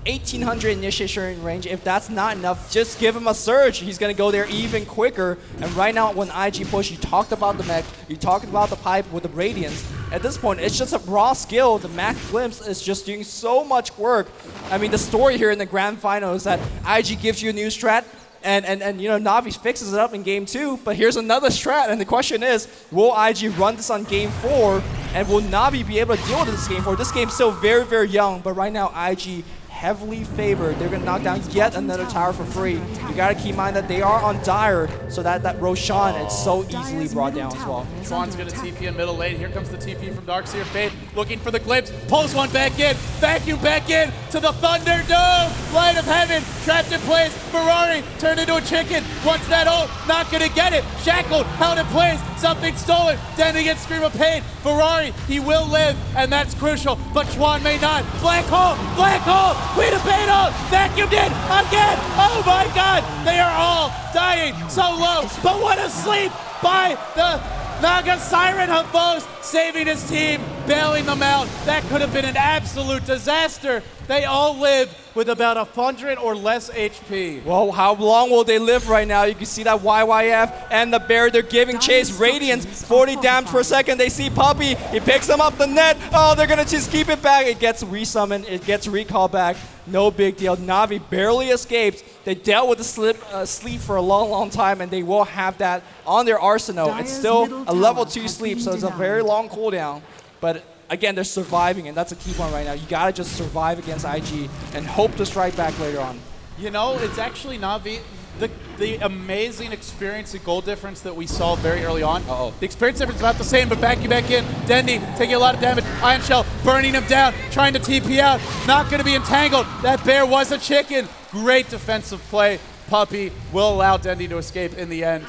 1800 initiation range. If that's not enough, just give him a surge. He's going to go there even quicker. And right now, when IG push, you talked about the mech, you talked about the pipe with the Radiance. At this point, it's just a raw skill. The Mac Glimpse is just doing so much work. I mean, the story here in the grand final is that IG gives you a new strat, and you know, Navi fixes it up in game 2, but here's another strat, and the question is, will IG run this on game 4, and will Navi be able to deal with this game 4? This game's still very, very young, but right now, IG heavily favored. They're going to knock down yet another tower for free. You got to keep in mind that they are on Dire, so that Roshan is so easily brought down as well. Swan's going to TP in middle lane. Here comes the TP from Darkseer Faith, looking for the glimpse. Pulls one back in, vacuum back in to the Thunderdome. Light of Heaven, trapped in place. Ferrari turned into a chicken. Wants that ult, not going to get it. Shackled, held in place, something stolen. Dendi gets Scream of Pain. Ferrari, he will live, and that's crucial, but Chuan may not. Black hole, Queen of Beto, vacuumed in again. Oh my God, they are all dying so low, but what a sleep by the Naga Siren Hafos, saving his team, bailing them out. That could have been an absolute disaster. They all live with about 100 or less HP. Well, how long will they live right now? You can see that YYF and the bear, they're giving chase. Radiance, 40 damage per second. They see Puppey. He picks them up the net. Oh, they're going to just keep it back. It gets resummoned. It gets recalled back. No big deal. Navi barely escapes. They dealt with the sleep for a long, long time, and they will have that on their arsenal. It's still a level 2 sleep, so it's a very long cooldown. But again, they're surviving, and that's a key point right now. You gotta just survive against IG and hope to strike back later on. You know, it's actually Navi, the amazing experience and goal difference that we saw very early on. The experience difference is about the same, but back in. Dendi taking a lot of damage. Iron Shell burning him down, trying to TP out. Not gonna be entangled. That bear was a chicken. Great defensive play. Puppey will allow Dendi to escape in the end,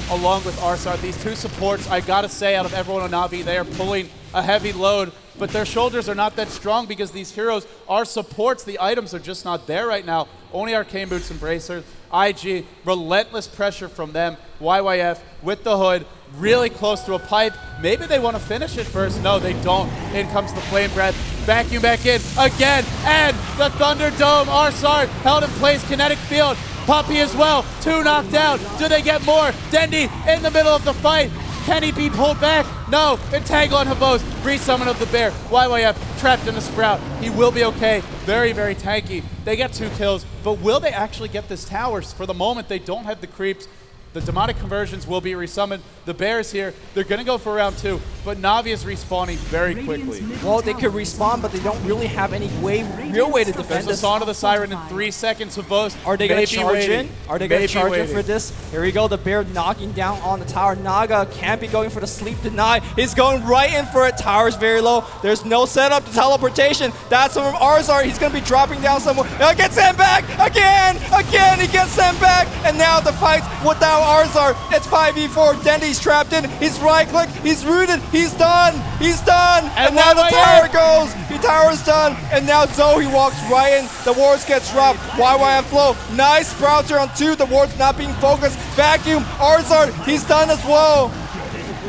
along with Arsar. These two supports, I gotta say, out of everyone on Navi, they are pulling a heavy load, but their shoulders are not that strong because these heroes are supports. The items are just not there right now. Only Arcane Boots and Bracers. IG, relentless pressure from them. YYF with the hood, really close to a pipe. Maybe they want to finish it first. No, they don't. In comes the Flame Breath. Vacuum back in again, and the Thunderdome. Arsar held in place, kinetic field. Puppey as well, 2 knocked out. Do they get more? Dendi in the middle of the fight. Can he be pulled back? No. Entangle on Hafos. Resummon of the bear. YYF trapped in a Sprout. He will be okay. Very, very tanky. They get 2 kills, but will they actually get this tower? For the moment, they don't have the creeps. The demonic conversions will be resummoned. The bear is here. They're going to go for round 2, but Navi is respawning very quickly. Well, they could respawn, but they don't really have any real way to defend this. There's a Song of the Siren in 3 seconds. Hafos are they going to charge in? Are they going to charge in for this? Here we go. The bear knocking down on the tower. Naga can't be going for the sleep deny. He's going right in for it. Tower's very low. There's no setup to teleportation. That's from Arzar. He's going to be dropping down somewhere. Now gets sent back again. He gets sent back. And now the fight without Arzar. It's 5v4. Dendi's trapped in. He's right-click. He's rooted. He's done. And now the tower goes. The tower's done. And now Zoe walks right in. The wards gets dropped. YYF flow. Nice Sprouter on 2. The ward's not being focused. Vacuum. Arzar. He's done as well.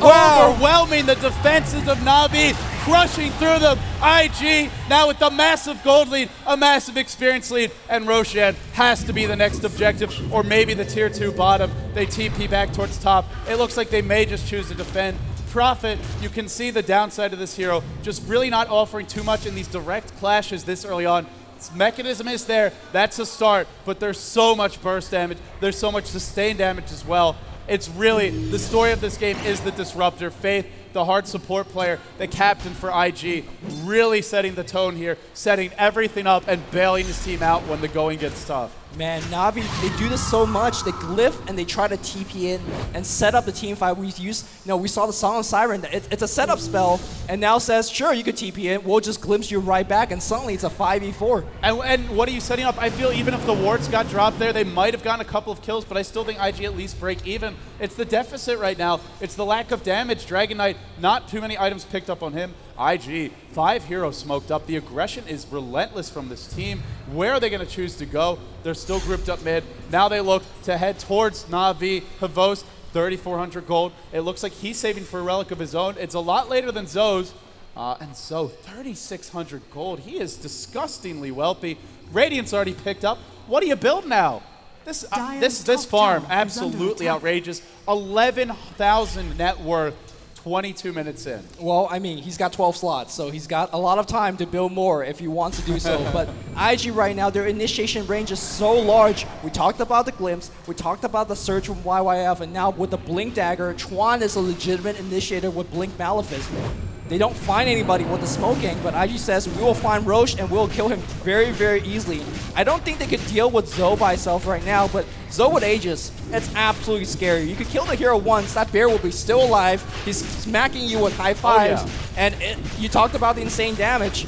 Wow. Overwhelming the defenses of Navi. Crushing through them. IG now with the massive gold lead, a massive experience lead, and Roshan has to be the next objective, or maybe the tier 2 bottom. They TP back towards top. It looks like they may just choose to defend. Prophet, you can see the downside of this hero, just really not offering too much in these direct clashes this early on. Its mechanism is there, that's a start, but there's so much burst damage, there's so much sustained damage as well. It's really, the story of this game is the Disruptor. Faith, the hard support player, the captain for IG, really setting the tone here, setting everything up and bailing his team out when the going gets tough. Man, Na'Vi, they do this so much. They glyph and they try to TP in and set up the team fight. We saw the Song of Siren. It's a setup spell, and now says, sure, you could TP in. We'll just glimpse you right back, and suddenly it's a 5v4. And what are you setting up? I feel even if the wards got dropped there, they might have gotten a couple of kills, but I still think IG at least break even. It's the deficit right now. It's the lack of damage. Dragon Knight, not too many items picked up on him. IG, 5 heroes smoked up. The aggression is relentless from this team. Where are they going to choose to go? They're still grouped up mid. Now they look to head towards Na'Vi. Havos, 3,400 gold. It looks like he's saving for a relic of his own. It's a lot later than Zoe's. And Zoe, 3,600 gold. He is disgustingly wealthy. Radiant's already picked up. What do you build now? This farm, absolutely outrageous. 11,000 net worth. 22 minutes in. Well, I mean, he's got 12 slots, so he's got a lot of time to build more if he wants to do so. But IG right now, their initiation range is so large. We talked about the glimpse, we talked about the surge from YYF, and now with the Blink Dagger, Chuan is a legitimate initiator with Blink Malefice. They don't find anybody with the smoking, but IG says we will find Roche and we'll kill him very, very easily. I don't think they could deal with Zoe by herself right now, but Zoe with Aegis, it's absolutely scary. You could kill the hero once, that bear will be still alive. He's smacking you with high fives, and you talked about the insane damage.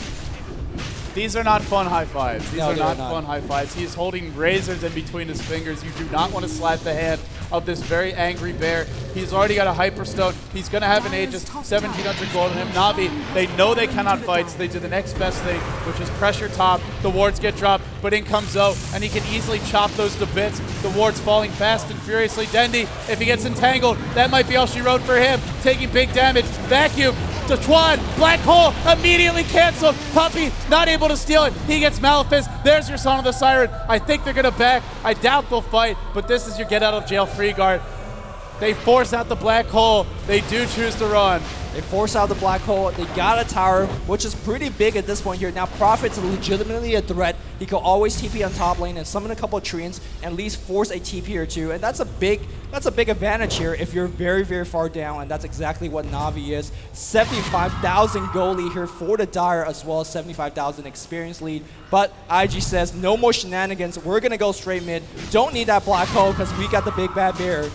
These are not fun high fives. These are not fun high fives. He is holding razors in between his fingers. You do not want to slap the hand of this very angry bear. He's already got a Hyperstone. He's going to have an Aegis, 1,700 gold on him. Na'Vi, they know they cannot fight, so they do the next best thing, which is pressure top. The wards get dropped, but in comes Zoe, and he can easily chop those to bits. The wards falling fast and furiously. Dendi, if he gets entangled, that might be all she wrote for him. Taking big damage. Vacuum. To Chuan, Black Hole, immediately canceled. Puppey, not able to steal it. He gets Malefice. There's your Song of the Siren. I think they're going to back. I doubt they'll fight, but this is your get out of jail free guard. They force out the Black Hole. They do choose to run. They force out the Black Hole. They got a tower, which is pretty big at this point here. Now, Prophet's legitimately a threat. He can always TP on top lane and summon a couple of treants and at least force a TP or two. And that's a big advantage here if you're very, very far down. And that's exactly what Na'Vi is. 75,000 gold lead here for the Dire, as well as 75,000 experience lead. But IG says, no more shenanigans. We're going to go straight mid. Don't need that Black Hole because we got the big bad bear.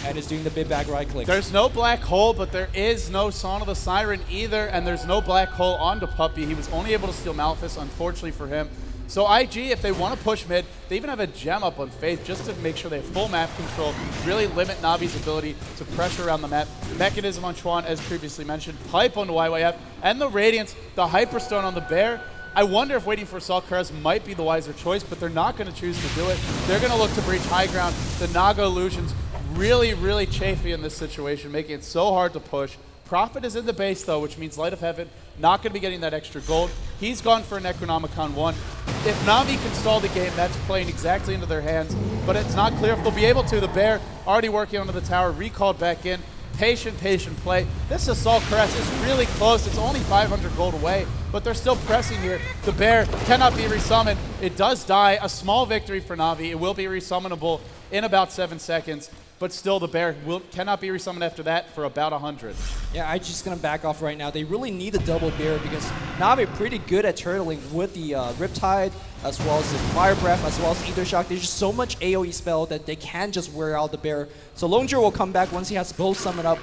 And is doing the big bag right click. There's no Black Hole, but there is no Song of the Siren either, and there's no Black Hole onto Puppey. He was only able to steal Malefice, unfortunately for him. So IG, if they want to push mid, they even have a gem up on Faith just to make sure they have full map control, really limit Na'Vi's ability to pressure around the map. Mechanism on Chuan, as previously mentioned, Pipe on the YYF, and the Radiance, the Hyperstone on the Bear. I wonder if waiting for Assault Cuirass might be the wiser choice, but they're not going to choose to do it. They're going to look to breach high ground. The Naga Illusions really, really chafy in this situation, making it so hard to push. Prophet is in the base, though, which means Light of Heaven not going to be getting that extra gold. He's gone for an Necronomicon 1. If Na'Vi can stall the game, that's playing exactly into their hands, but it's not clear if they'll be able to. The Bear already working onto the tower, recalled back in. Patient play. This Assault Cuirass is really close. It's only 500 gold away, but they're still pressing here. The Bear cannot be resummoned. It does die. A small victory for Na'Vi. It will be resummonable in about 7 seconds. But still, the Bear cannot be resummoned after that for about 100. Yeah, I'm just going to back off right now. They really need a double Bear because Na'Vi are pretty good at turtling with the Riptide, as well as the Fire Breath, as well as Ether Shock. There's just so much AoE spell that they can just wear out the Bear. So Lone Jiro will come back once he has both summoned up.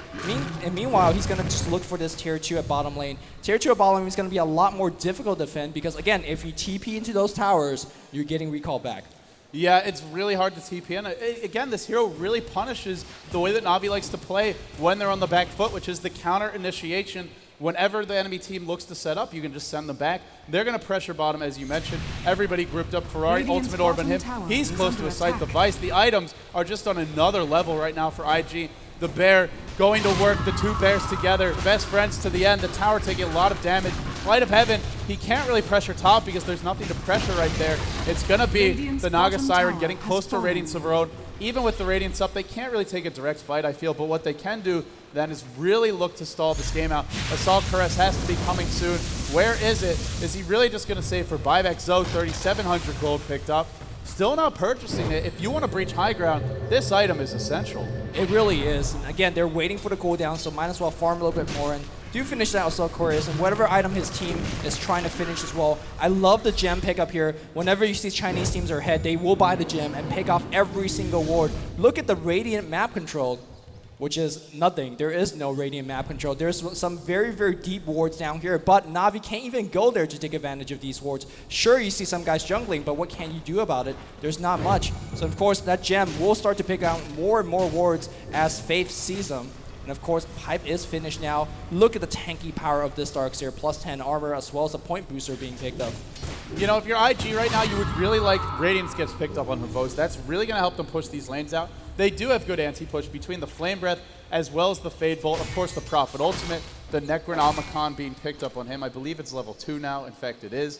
And meanwhile, he's going to just look for this tier 2 at bottom lane. Tier 2 at bottom lane is going to be a lot more difficult to defend because, again, if you TP into those towers, you're getting recall back. Yeah, it's really hard to TP in. Again, this hero really punishes the way that Na'Vi likes to play when they're on the back foot, which is the counter initiation. Whenever the enemy team looks to set up, you can just send them back. They're going to pressure bottom, as you mentioned. Everybody grouped up. Ferrari, Ultimate Orb on him. He's close to a Scythe device. The items are just on another level right now for IG. The Bear going to work, the two bears together, best friends to the end. The tower taking a lot of damage. Light of Heaven, he can't really pressure top because there's nothing to pressure right there. It's going to be the Naga Siren getting close to Radiance of her own. Even with the Radiance up, they can't really take a direct fight, I feel, but what they can do then is really look to stall this game out. Assault Cuirass has to be coming soon. Where is it? Is he really just going to save for buyback? Zoe, 3,700 gold picked up. Still not purchasing it. If you want to breach high ground, this item is essential. It really is. And again, they're waiting for the cooldown, so might as well farm a little bit more. And do finish that Assault Chorus and whatever item his team is trying to finish as well. I love the gem pickup here. Whenever you see Chinese teams are ahead, they will buy the gem and pick off every single ward. Look at the Radiant map control, which is nothing. There is no Radiant map control. There's some very, very deep wards down here, but Na'Vi can't even go there to take advantage of these wards. Sure, you see some guys jungling, but what can you do about it? There's not much. So of course, that gem will start to pick out more and more wards as Faith sees them. And of course, Pipe is finished now. Look at the tanky power of this Darkseer, plus 10 armor, as well as a point booster being picked up. You know, if you're IG right now, you would really like Radiance gets picked up on Havost. That's really going to help them push these lanes out. They do have good anti-push between the Flame Breath as well as the Fade Bolt. Of course, the Prophet Ultimate, the Necronomicon being picked up on him. I believe it's level 2 now. In fact, it is.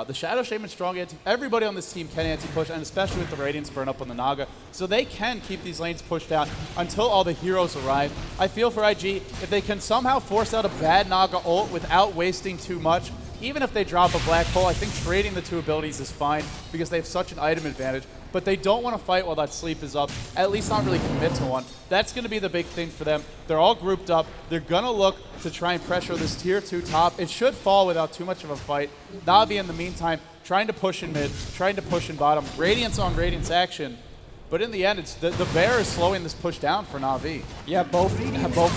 The Shadow Shaman strong anti. Everybody on this team can anti-push, and especially with the Radiance burn up on the Naga. So they can keep these lanes pushed out until all the heroes arrive. I feel for IG, if they can somehow force out a bad Naga ult without wasting too much, even if they drop a Black Hole, I think trading the two abilities is fine because they have such an item advantage. But they don't want to fight while that sleep is up, at least not really commit to one. That's going to be the big thing for them. They're all grouped up. They're going to look to try and pressure this tier 2 top. It should fall without too much of a fight. Na'Vi, in the meantime, trying to push in mid, trying to push in bottom. Radiance on Radiance action. But in the end, it's the bear is slowing this push down for Na'Vi. Yeah, both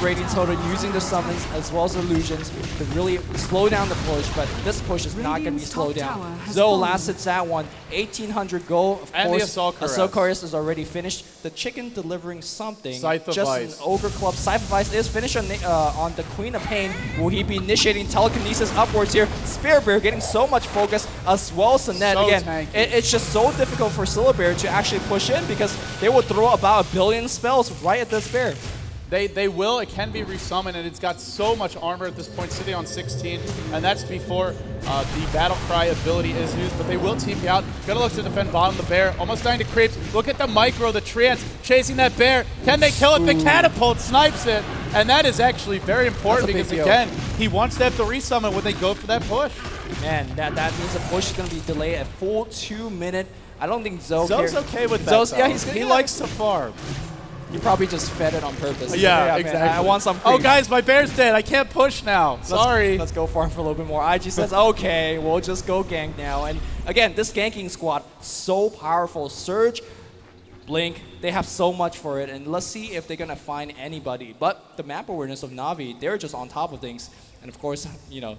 Radiance Total using the summons as well as illusions to really slow down the push, but this push is not going to be slowed down. Zoe last hits that one, 1,800 gold. Of and course, the Assault Chorus is already finished. The chicken delivering something. Scythe of Just Vice. an Ogre Club. Scythe of Vice is finished on the Queen of Pain. Will he be initiating telekinesis upwards here? Spear Bear getting so much focus as well as the net. So Again, it's just so difficult for Syllabear to actually push in because they will throw about 1 billion spells right at this bear. They will. It can be resummoned, and it's got so much armor at this point, sitting on 16, and that's before the Battle Cry ability is used, but they will TP out. Gonna look to defend bottom. The bear almost dying to creeps. Look at the micro, the trance, chasing that bear. Can they kill it? The catapult snipes it, and that is actually very important because, again, he wants to have to resummon when they go for that push. Man, that means the push is going to be delayed a full 2 minutes. I don't think Zoe's okay with that. Yeah, he likes to farm. You probably just fed it on purpose. Yeah, exactly. Man, I want some creep. Oh, guys, my bear's dead. I can't push now. Sorry. Let's go farm for a little bit more. IG says, okay, we'll just go gank now. And again, this ganking squad, so powerful. Surge, Blink, they have so much for it. And let's see if they're going to find anybody. But the map awareness of Na'Vi, they're just on top of things. And of course, you know,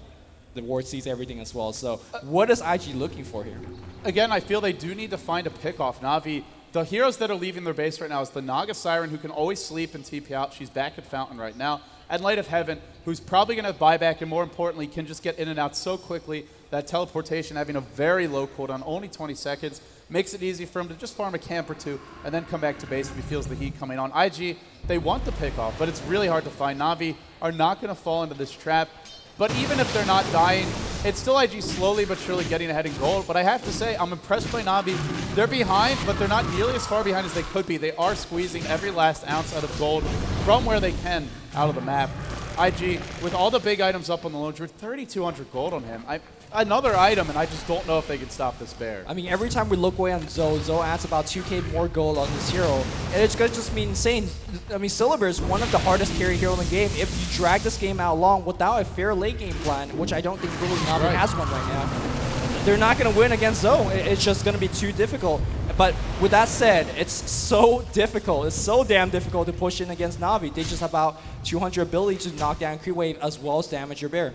the ward sees everything as well. So what is IG looking for here? Again, I feel they do need to find a pick off. Na'Vi, the heroes that are leaving their base right now is the Naga Siren, who can always sleep and TP out. She's back at Fountain right now. And Light of Heaven, who's probably going to buy back, and more importantly, can just get in and out so quickly. That teleportation having a very low cooldown, only 20 seconds, makes it easy for him to just farm a camp or two and then come back to base if he feels the heat coming on. IG, they want the pick off, but it's really hard to find. Na'Vi are not going to fall into this trap. But even if they're not dying, it's still IG slowly but surely getting ahead in gold. But I have to say, I'm impressed by Na'Vi. They're behind, but they're not nearly as far behind as they could be. They are squeezing every last ounce out of gold from where they can out of the map. IG, with all the big items up on the Lone Druid, 3,200 gold on him. Another item, and I just don't know if they can stop this bear. I mean, every time we look away on Zoe adds about 2k more gold on this hero. And it's going to just be insane. I mean, Syllabear is one of the hardest carry hero in the game. If you drag this game out long without a fair late game plan, which I don't think really Na'Vi has one right now, they're not going to win against Zoe. It's just going to be too difficult. But with that said, it's so difficult. It's so damn difficult to push in against Na'Vi. They just have about 200 ability to knock down creep wave as well as damage your bear.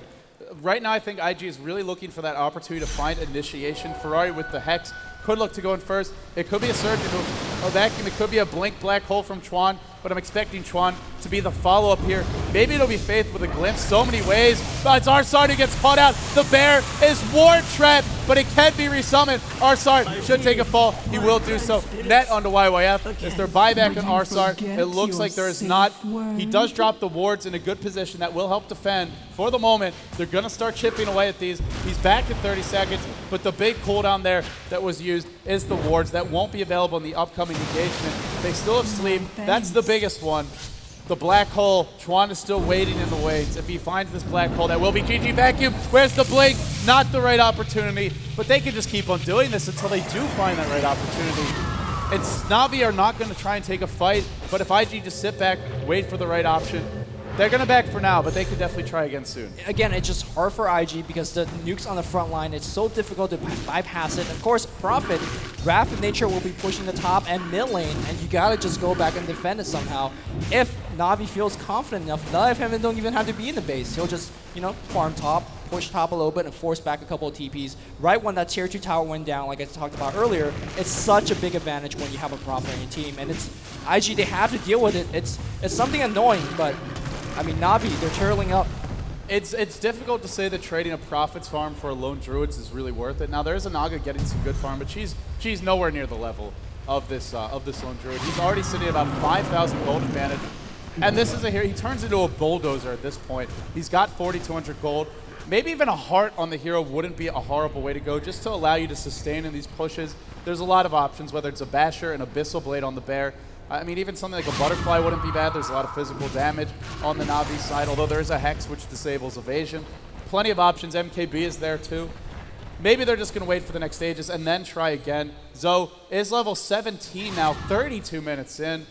Right now, I think IG is really looking for that opportunity to find initiation. Ferrari with the Hex could look to go in first. It could be a Surge into a vacuum. It could be a Blink Black Hole from Chuan, but I'm expecting Chuan to be the follow-up here. Maybe it'll be Faith with a glimpse. So many ways. But it's Arsart who gets caught out. The bear is ward trapped, but it can be resummoned. Arsart should take a fall. He will do so. Net onto YYF. Is there buyback on Arsart? It looks like there is not. He does drop the wards in a good position. That will help defend. For the moment, they're going to start chipping away at these. He's back in 30 seconds, but the big cooldown there that was used is the wards. That won't be available in the upcoming engagement. They still have sleep. That's the biggest one. The black hole. Chuan is still waiting in the wings. If he finds this black hole, that will be GG Vacuum. Where's the blink? Not the right opportunity, but they can just keep on doing this until they do find that right opportunity. It's Na'Vi are not going to try and take a fight, but if IG just sit back, wait for the right option, They're going to back for now, but they could definitely try again soon. Again, it's just hard for IG because the nukes on the front line, it's so difficult to bypass it. Of course, Prophet, Wrath of Nature will be pushing the top and mid lane, and you gotta just go back and defend it somehow. If Na'Vi feels confident enough, Light of Heaven don't even have to be in the base. He'll just, farm top, push top a little bit, and force back a couple of TPs. Right when that tier 2 tower went down, like I talked about earlier, it's such a big advantage when you have a Prophet on your team, and it's IG, they have to deal with it. It's something annoying, but I mean, Na'Vi, they're turtling up. It's difficult to say that trading a Prophet's farm for a lone Druids is really worth it. Now, there is a Naga getting some good farm, but she's nowhere near the level of this lone Druid. He's already sitting at about 5,000 gold advantage. And this is he turns into a bulldozer at this point. He's got 4,200 gold. Maybe even a heart on the hero wouldn't be a horrible way to go, just to allow you to sustain in these pushes. There's a lot of options, whether it's a Basher, an Abyssal Blade on the Bear. I mean, even something like a Butterfly wouldn't be bad. There's a lot of physical damage on the Na'Vi side, although there is a Hex which disables evasion. Plenty of options. MKB is there too. Maybe they're just going to wait for the next stages and then try again. Zoe is level 17 now, 32 minutes in.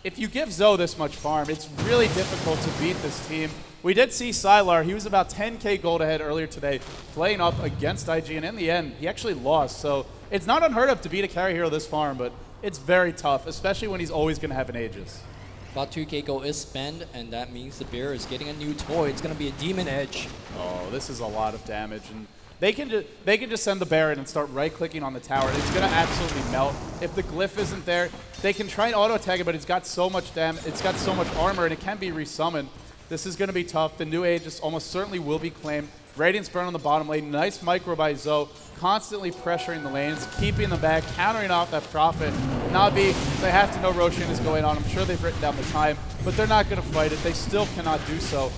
If you give Zoe this much farm, it's really difficult to beat this team. We did see Sylar. He was about 10k gold ahead earlier today, playing up against IG, and in the end, he actually lost. So it's not unheard of to beat a carry hero this farm, but it's very tough, especially when he's always going to have an Aegis. About 2k gold is spent, and that means the Bear is getting a new toy. It's going to be a Demon Edge. Oh, this is a lot of damage, and they can just send the Baron and start right-clicking on the tower. It's going to absolutely melt. If the Glyph isn't there, they can try and auto-attack it, but it's got so much damage, it's got so much armor, and it can be resummoned. This is going to be tough. The new Aegis almost certainly will be claimed. Radiant's Burn on the bottom lane. Nice micro by Zoe, constantly pressuring the lanes, keeping them back, countering off that Prophet. Na'Vi, they have to know Roshan is going on. I'm sure they've written down the time, but they're not going to fight it. They still cannot do so.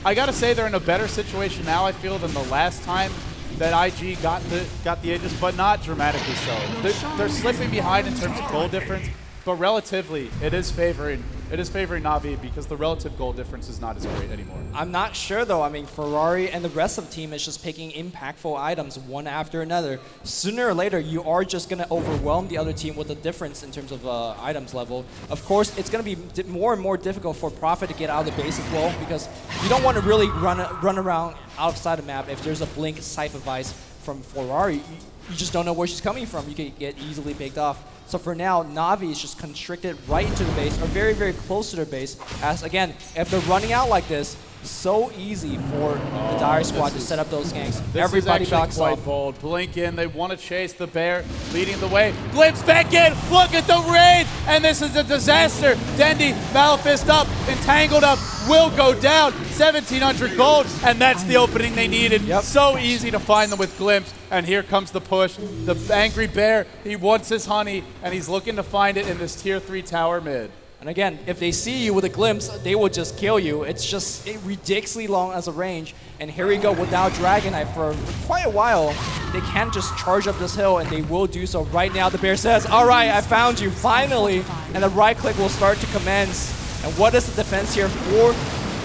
I got to say they're in a better situation now, I feel, than the last time that IG got the Aegis, but not dramatically so. They're slipping behind in terms of goal difference, but relatively, it is favoring Na'Vi because the relative goal difference is not as great anymore. I'm not sure, though. I mean, Ferrari and the rest of the team is just picking impactful items one after another. Sooner or later, you are just going to overwhelm the other team with the difference in terms of items level. Of course, it's going to be more and more difficult for Prophet to get out of the base as well, because you don't want to really run around outside the map. If there's a Blink Scythe of Vice from Ferrari, you just don't know where she's coming from. You could get easily picked off. So for now, Na'Vi is just constricted right into the base, or very, very close to their base. As again, if they're running out like this, so easy for the Dire Squad to set up those ganks. Everybody backs off. Quite bold. Blink in, they want to chase the Bear, leading the way. Glimpse back in, look at the raid, and this is a disaster. Dendi, Malphite up, entangled up, will go down. 1,700 gold, and that's the opening they needed. Yep. So easy to find them with Glimpse, and here comes the push. The angry Bear, he wants his honey, and he's looking to find it in this tier 3 tower mid. And again, if they see you with a glimpse, they will just kill you. It's just ridiculously long as a range. And here we go without Dragon Knight for quite a while. They can't just charge up this hill, and they will do so right now. The Bear says, all right, I found you, finally. And the right click will start to commence. And what is the defense here for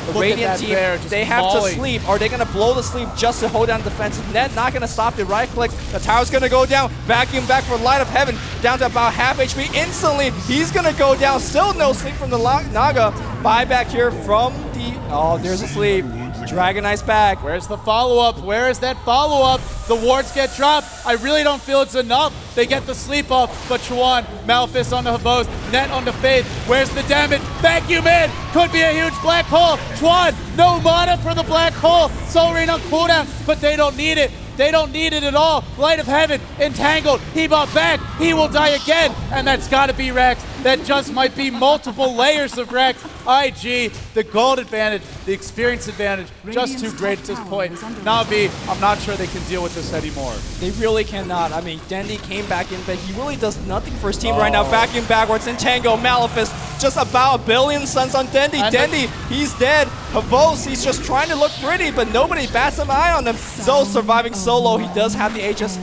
the Radiant team? They have to sleep. Are they going to blow the sleep just to hold down the defense? Ned not going to stop the right click. The tower's going to go down. Vacuum back for Light of Heaven. Down to about half HP instantly. He's going to go down. Still no sleep from the Naga. Buyback here from the... Oh, there's a sleep. Dragon Knight's back. Where's the follow-up? Where is that follow-up? The wards get dropped. I really don't feel it's enough. They get the sleep off, but Chuan, Malphite on the Havos, Net on the Faith. Where's the damage? Vacuum in. Could be a huge black hole. Chuan, no mana for the black hole. Soul Ring on cooldown, but they don't need it. They don't need it at all. Light of Heaven, entangled. He bought back. He will die again. And that's got to be Rex. That just might be multiple layers of Rex. IG, the gold advantage, the experience advantage, just too great at this point. Na'Vi, I'm not sure they can deal with this anymore. They really cannot. I mean, Dendi came back in, but he really does nothing for his team right now. Vacuum backwards, Entangle, Malphite, just about 1 billion suns on Dendi. And Dendi, he's dead. Havos, he's just trying to look pretty, but nobody bats an eye on him. Zoe surviving solo. He does have the Aegis.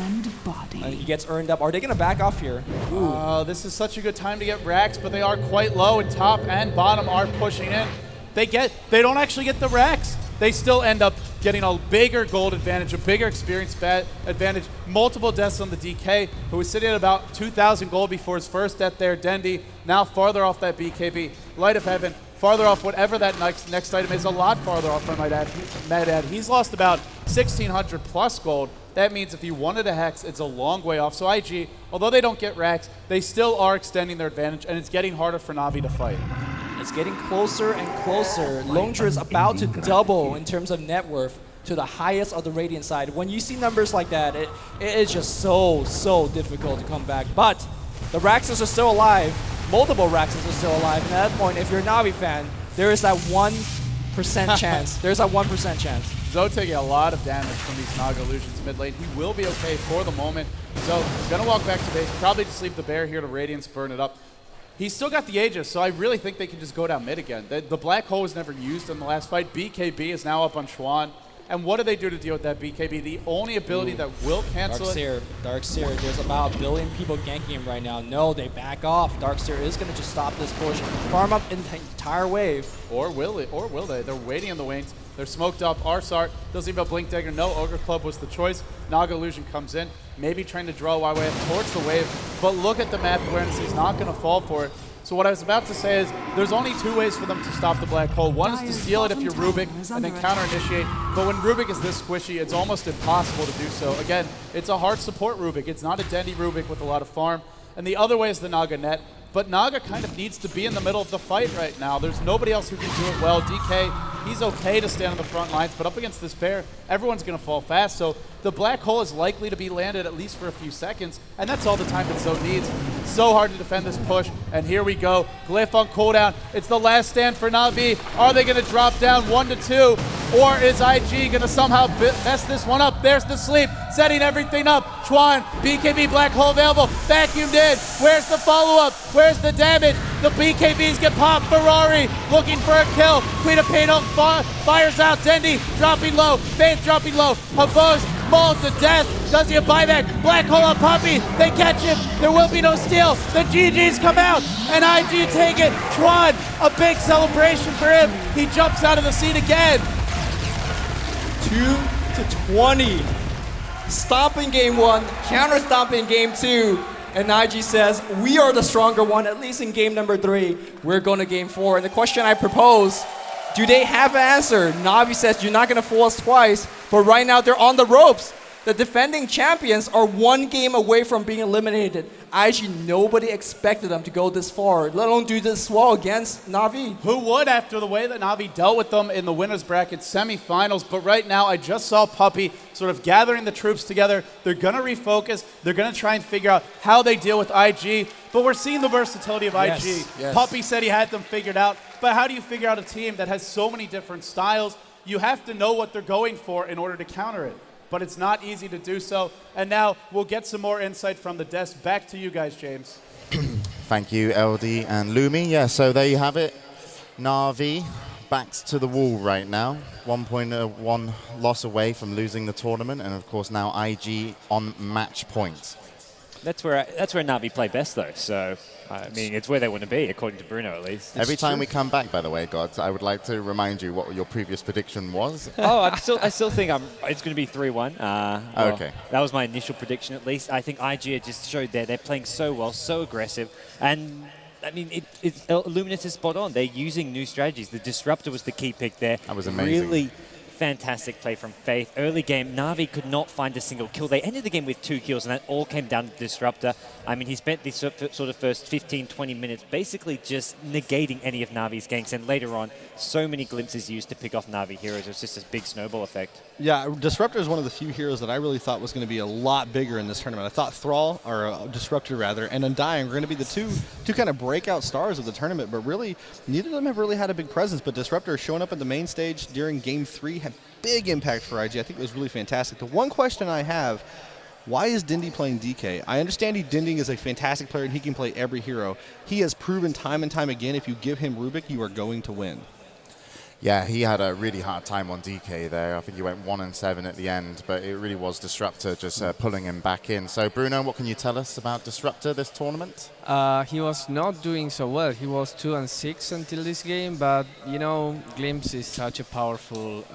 He gets earned up. Are they going to back off here? This is such a good time to get racks, but they are quite low, and top and bottom are pushing in. They don't actually get the racks. They still end up getting a bigger gold advantage, a bigger experience advantage. Multiple deaths on the DK, who was sitting at about 2,000 gold before his first death there. Dendi now farther off that BKB. Light of Heaven farther off whatever that next item is, a lot farther off, I might add. He's lost about 1,600 plus gold. That means if he wanted a Hex, it's a long way off. So IG, although they don't get racks, they still are extending their advantage, and it's getting harder for Na'Vi to fight. It's getting closer and closer. Longdra is about to double in terms of net worth to the highest of the Radiant side. When you see numbers like that, it is just so difficult to come back. But the Raxes are still alive. Multiple Raxes are still alive. And at that point, if you're a Na'Vi fan, there is that 1% chance. There's that 1% chance. Zoe taking a lot of damage from these Naga Illusions mid lane. He will be okay for the moment. So gonna walk back to base, probably just leave the bear here to Radiance, burn it up. He's still got the Aegis, so I really think they can just go down mid again. The Black Hole was never used in the last fight. BKB is now up on Chuan. And what do they do to deal with that BKB? The only ability that will cancel it. Darkseer, there's about 1 billion people ganking him right now. No, they back off. Darkseer is going to just stop this push, farm up an entire wave. Or will it? Or will they? They're waiting in the wings. They're smoked up. Arsart doesn't even have Blink Dagger. No, Ogre Club was the choice. Naga Illusion comes in, maybe trying to draw YYF towards the wave. But look at the map awareness. He's not going to fall for it. So what I was about to say is there's only 2 ways for them to stop the Black Hole. One is to steal it if you're Rubik and then counter-initiate. But when Rubik is this squishy, it's almost impossible to do so. Again, it's a hard support Rubik. It's not a Dendy Rubik with a lot of farm. And the other way is the Naga net. But Naga kind of needs to be in the middle of the fight right now. There's nobody else who can do it well. DK, he's okay to stand on the front lines, but up against this bear, everyone's going to fall fast. So the Black Hole is likely to be landed at least for a few seconds, and that's all the time that Zoe needs. So hard to defend this push, and here we go. Glyph on cooldown. It's the last stand for Na'Vi. Are they going to drop down 1-2, or is IG going to somehow mess this one up? There's the sleep, setting everything up. Chuan, BKB Black Hole available, vacuumed in. Where's the follow-up? Where's the damage? The BKBs get popped. Ferrari looking for a kill. Queen of Pain fires out. Dendy dropping low. Faith dropping low. Havos mauled to death. Does he have buyback? Black Hole on Puppey. They catch him. There will be no steal. The GGs come out, and IG take it. Chuan, a big celebration for him. He jumps out of the seat again. 2-20. Stomping game 1, counter stomping game 2. And IG says, we are the stronger one, at least in game number 3. We're going to game 4. And the question I propose, do they have an answer? Na'Vi says, you're not going to fool us twice. But right now, they're on the ropes. The defending champions are 1 game away from being eliminated. IG, nobody expected them to go this far, let alone do this well against Na'Vi. Who would, after the way that Na'Vi dealt with them in the winners bracket semifinals? But right now, I just saw Puppey sort of gathering the troops together. They're going to refocus. They're going to try and figure out how they deal with IG. But we're seeing the versatility of IG. Yes. Puppey said he had them figured out. But how do you figure out a team that has so many different styles? You have to know what they're going for in order to counter it. But it's not easy to do so. And now we'll get some more insight from the desk. Back to you guys, James. Thank you, LD and Lumi. Yeah, so there you have it. Na'Vi backs to the wall right now. 1.1 loss away from losing the tournament. And, of course, now IG on match point. That's where Na'Vi play best, though. So, I mean, it's where they want to be, according to Bruno, at least. Every time we come back, by the way, Gods, I would like to remind you what your previous prediction was. Oh, I still think it's going to be 3-1. Okay. That was my initial prediction, at least. I think IG just showed they're playing so well, so aggressive, and I mean, Illuminous is spot on. They're using new strategies. The Disruptor was the key pick there. That was amazing. Really fantastic play from Faith. Early game, Na'Vi could not find a single kill. They ended the game with 2 kills, and that all came down to Disruptor. I mean, he spent this sort of first 15, 20 minutes basically just negating any of Na'Vi's ganks, and later on, so many glimpses used to pick off Na'Vi heroes. It was just a big snowball effect. Yeah, Disruptor is one of the few heroes that I really thought was going to be a lot bigger in this tournament. I thought Thrall, or Disruptor rather, and Undying were going to be the two kind of breakout stars of the tournament, but really, neither of them have really had a big presence. But Disruptor showing up at the main stage during Game 3 had big impact for IG. I think it was really fantastic. The one question I have, why is Dindy playing DK? I understand Dindy is a fantastic player and he can play every hero. He has proven time and time again, if you give him Rubik, you are going to win. Yeah, he had a really hard time on DK there. I think he went 1-7 at the end, but it really was Disruptor just pulling him back in. So, Bruno, what can you tell us about Disruptor this tournament? He was not doing so well. He was 2-6 until this game, but, you know, Glimpse is such a powerful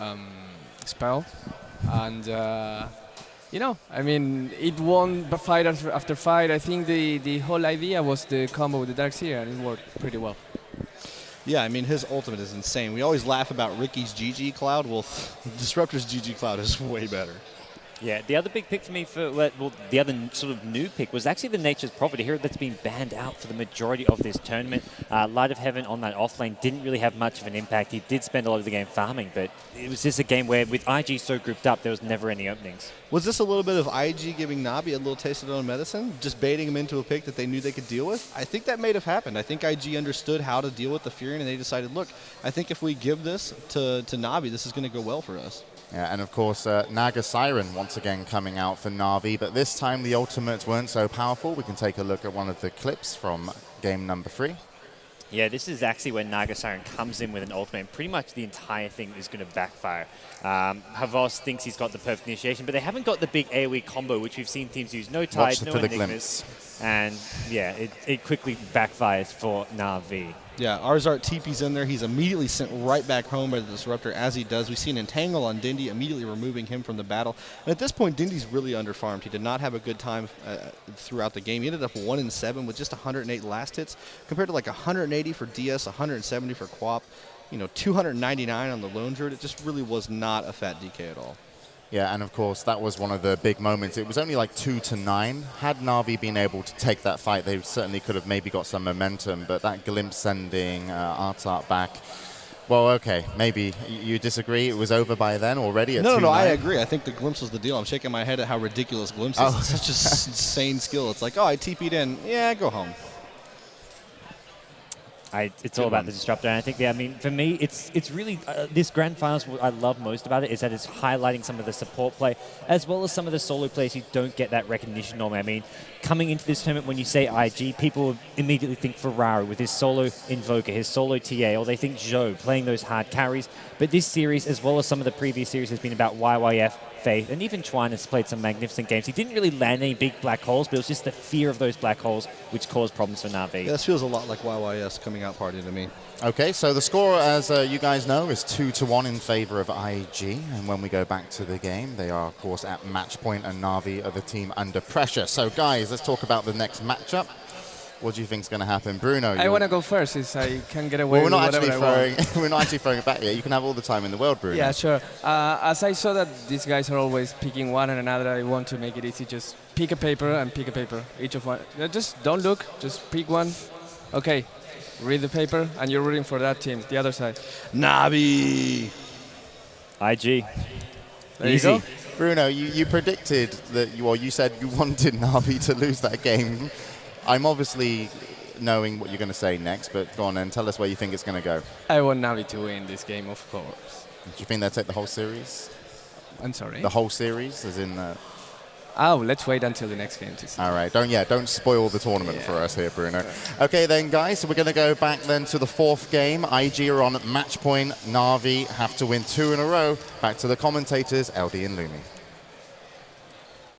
spell. And, you know, I mean, it won fight after fight. I think the whole idea was the combo with the Darkseer, and it worked pretty well. Yeah, I mean, his ultimate is insane. We always laugh about Ricky's GG Cloud. Well, Disruptor's GG Cloud is way better. Yeah, the other big pick for me the other sort of new pick was actually the Nature's Prophet, a hero that's been banned out for the majority of this tournament. Light of Heaven on that offlane didn't really have much of an impact. He did spend a lot of the game farming, but it was just a game where with IG so grouped up, there was never any openings. Was this a little bit of IG giving Navi a little taste of their own medicine, just baiting him into a pick that they knew they could deal with? I think that may have happened. I think IG understood how to deal with the Furion, and they decided, look, I think if we give this to Navi, this is going to go well for us. Yeah, and of course, Naga Siren once again coming out for Na'Vi, but this time the ultimates weren't so powerful. We can take a look at one of the clips from game number 3. Yeah, this is actually when Naga Siren comes in with an ultimate, and pretty much the entire thing is going to backfire. Havas thinks he's got the perfect initiation, but they haven't got the big AoE combo, which we've seen teams use. No Tide, no Enigmas. And yeah, it quickly backfires for Na'Vi. Yeah, Arzart TP's in there. He's immediately sent right back home by the Disruptor as he does. We see an Entangle on Dindy, immediately removing him from the battle. And at this point, Dindy's really underfarmed. He did not have a good time throughout the game. He ended up 1-7 with just 108 last hits, compared to like 180 for DS, 170 for Quap, 299 on the Lone Druid. It just really was not a fat DK at all. Yeah, and of course, that was one of the big moments. It was only like 2-9. Had Na'Vi been able to take that fight, they certainly could have maybe got some momentum, but that glimpse sending Artart back, well, okay, maybe you disagree. It was over by then already at 2-9? No, I agree. I think the glimpse was the deal. I'm shaking my head at how ridiculous glimpse is. It's such an insane skill. It's like, oh, I TP'd in. Yeah, go home. It's all about the Disruptor, and I think, for me, it's really, this Grand Finals, what I love most about it is that it's highlighting some of the support play, as well as some of the solo players who don't get that recognition normally. I mean, coming into this tournament, when you say IG, people immediately think Ferrari with his solo Invoker, his solo TA, or they think Zhou playing those hard carries. But this series, as well as some of the previous series, has been about YYF, Faith, and even Twine has played some magnificent games. He didn't really land any big black holes, but it was just the fear of those black holes which caused problems for Na'Vi. Yeah, this feels a lot like YYS coming out party to me. Okay, so the score, as you guys know, is 2-1 in favor of IG. And when we go back to the game, they are, of course, at match point, and Na'Vi are the team under pressure. So, guys, let's talk about the next matchup. What do you think is going to happen? Bruno? I want to go first, since I can get away with whatever I want. We're not actually throwing it back yet. You can have all the time in the world, Bruno. Yeah, sure. As I saw that these guys are always picking one and another, I want to make it easy. Just pick a paper and pick a paper. Each of one. Just don't look. Just pick one. Okay. Read the paper, and you're rooting for that team, the other side. Na'Vi. IG. There you go. Bruno, you predicted that, you said you wanted Na'Vi to lose that game. I'm obviously knowing what you're going to say next, but go on and tell us where you think it's going to go. I want Na'Vi to win this game, of course. Do you think they'll take the whole series? I'm sorry? The whole series, as in... Oh, let's wait until the next game to see. All right, don't spoil the tournament for us here, Bruno. Okay then, guys, so we're going to go back then to the 4th game. IG are on match point. Na'Vi have to win 2 in a row. Back to the commentators, LD and Lumi.